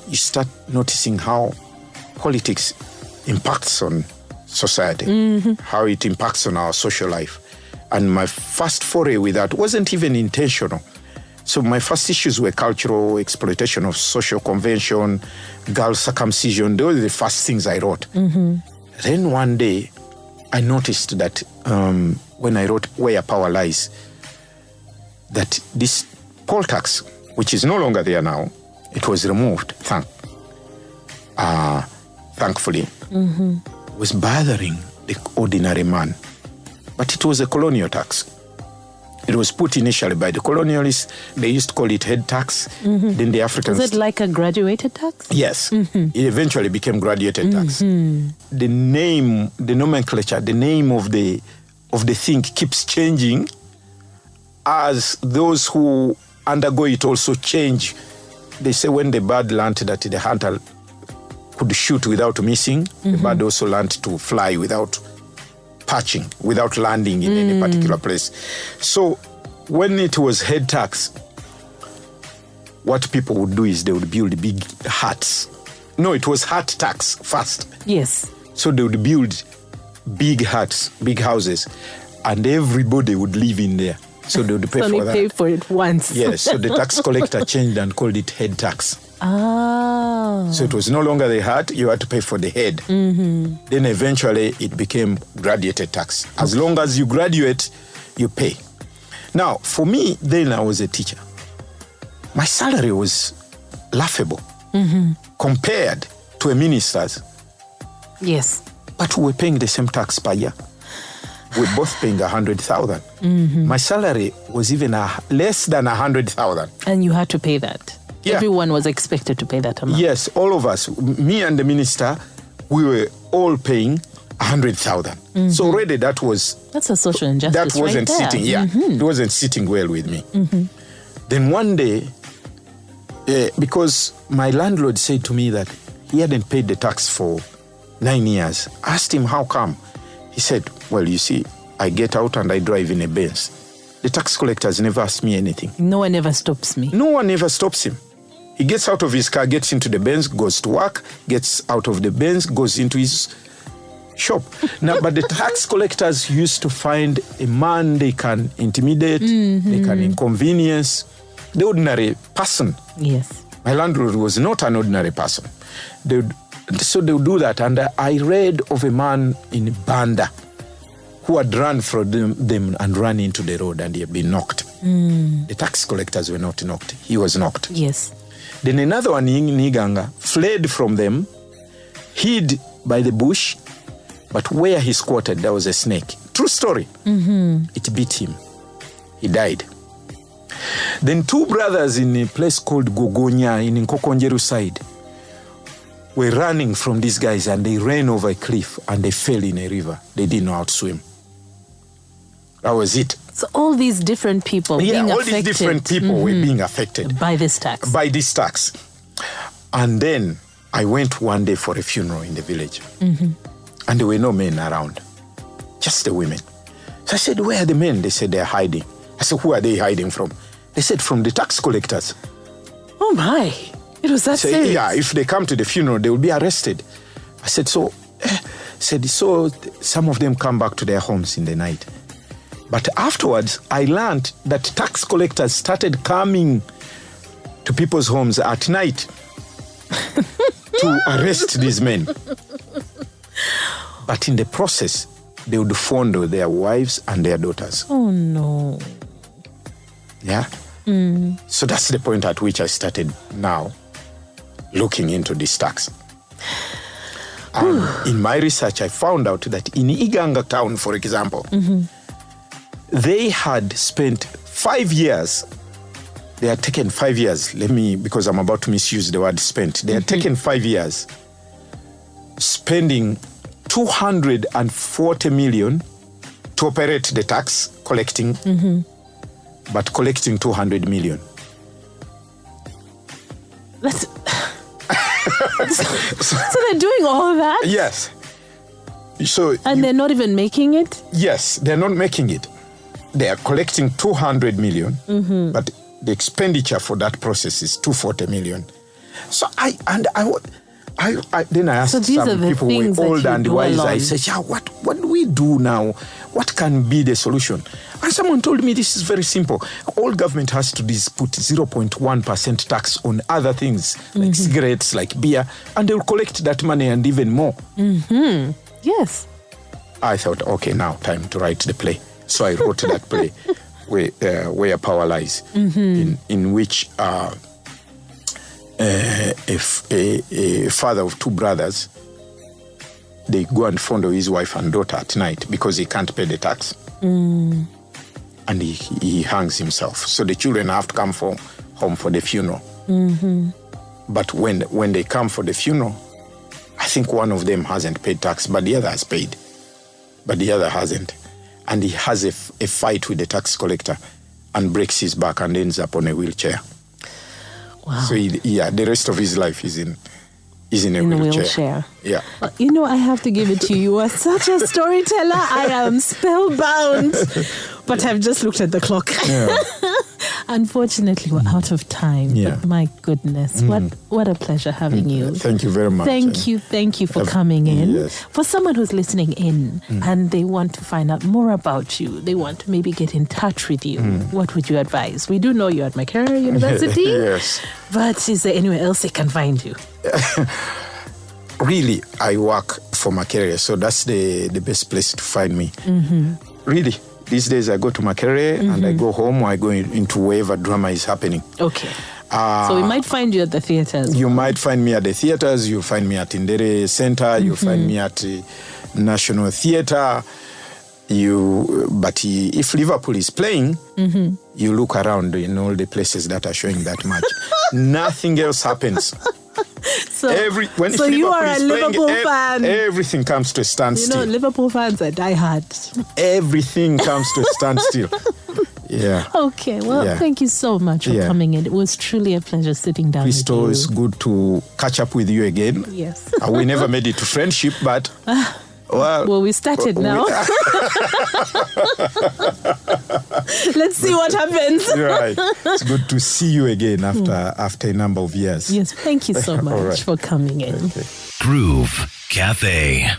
you start noticing how politics impacts on society, how it impacts on our social life. And my first foray with that wasn't even intentional. So my first issues were cultural exploitation of social convention, girl circumcision. Those were the first things I wrote. Then one day, I noticed that when I wrote Where Power Lies, that this poll tax, which is no longer there now, it was removed, thankfully, was bothering the ordinary man. But it was a colonial tax. It was put initially by the colonialists. They used to call it head tax. Then the Africans... Was it like a graduated tax? Yes. It eventually became graduated tax. The name, the nomenclature, the name of the thing keeps changing as those who undergo it also change. They say when the bird learned that the hunter could shoot without missing, the bird also learned to fly without patching, without landing in any particular place. So when it was head tax, what people would do is they would build big huts. No, it was hut tax first. Yes. So they would build big huts, big houses, and everybody would live in there. So they would pay for that. Only pay for it once. Yes, so the tax collector changed and called it head tax. So it was no longer the hut, you had to pay for the head. Then eventually it became graduated tax. As long as you graduate, you pay. Now, for me, then I was a teacher. My salary was laughable compared to a minister's. Yes. But we were paying the same tax per year. We're both paying 100,000. My salary was even less than 100,000. And you had to pay that. Yeah. Everyone was expected to pay that amount. Yes, all of us, me and the minister, we were all paying 100,000. So already that's a social injustice. That wasn't right there. sitting. Yeah, it wasn't sitting well with me. Then one day, because my landlord said to me that he hadn't paid the tax for 9 years, I asked him how come. He said, well, you see, I get out and I drive in a Benz. The tax collectors never ask me anything. No one ever stops me. No one ever stops him. He gets out of his car, gets into the Benz, goes to work, gets out of the Benz, goes into his shop. Now, but the tax collectors used to find a man they can intimidate, they can inconvenience, the ordinary person. Yes. My landlord was not an ordinary person. So they would do that. And I read of a man in Banda who had run from them and ran into the road, and he had been knocked. The tax collectors were not knocked. He was knocked. Yes. Then another one in Uganda fled from them, hid by the bush, but where he squatted, there was a snake. True story. It bit him. He died. Then two brothers in a place called Gogonya in Nkokonjeru side were running from these guys, and they ran over a cliff and they fell in a river. They didn't know how to swim. That was it. So all these different people being affected. Yeah, all these different people were being affected. By this tax. By this tax. And then I went one day for a funeral in the village. And there were no men around. Just the women. So I said, where are the men? They said they're hiding. I said, who are they hiding from? They said, from the tax collectors. Oh my. It was that serious? Yeah, if they come to the funeral, they will be arrested. I said, so some of them come back to their homes in the night. But afterwards, I learned that tax collectors started coming to people's homes at night to arrest these men. But in the process, they would fondle their wives and their daughters. Oh, no. Yeah? So that's the point at which I started now looking into this tax. And in my research, I found out that in Uganda town, for example, they had spent 5 years. They had taken 5 years. Because I'm about to misuse the word spent. They had taken 5 years spending 240 million to operate the tax collecting, but collecting 200 million. That's so they're doing all that? Yes. And they're not even making it? Yes, they're not making it. They are collecting 200 million, but the expenditure for that process is 240 million. So then I asked some people who were old and wise. I said, what do we do now? What can be the solution? And someone told me this is very simple. All government has to do is put 0.1% tax on other things, like cigarettes, like beer, and they'll collect that money and even more. Yes. I thought, okay, now time to write the play. So I wrote that play, Where Power Lies, in which a father of two brothers, they go and fondle his wife and daughter at night because he can't pay the tax. And he hangs himself. So the children have to come home for the funeral. But when they come for the funeral, I think one of them hasn't paid tax, but the other has paid. But the other hasn't. And he has a fight with the tax collector and breaks his back and ends up on a wheelchair. Wow. So the rest of his life is in a wheelchair. Yeah. Well, I have to give it to you. You are such a storyteller. I am spellbound. But I've just looked at the clock. Yeah. Unfortunately, we're out of time. Yeah. But my goodness, what a pleasure having you. Thank you very much. Thank you for coming in. Yes. For someone who's listening in and they want to find out more about you, they want to maybe get in touch with you, what would you advise? We do know you're at Makerere University. Yes. But is there anywhere else they can find you? Really, I work for Makerere, so that's the best place to find me. Really. These days I go to Makerere and I go home, or I go into wherever drama is happening. Okay. So we might find you at the theaters. You might find me at the theaters. You'll find me at Indere Center. You'll find me at National Theatre. But if Liverpool is playing, you look around in all the places that are showing that match. nothing else happens. So, When so you are a Liverpool fan. Everything comes to a standstill. Liverpool fans are diehard. Everything comes to a standstill. Yeah. Okay, well, thank you so much for coming in. It was truly a pleasure sitting down Crystal, with you. it's good to catch up with you again. Yes. We never made it to friendship, but... Well, we started now. Let's see what happens. Right. It's good to see you again after a number of years. Yes, thank you so much for coming in. Groove Cafe.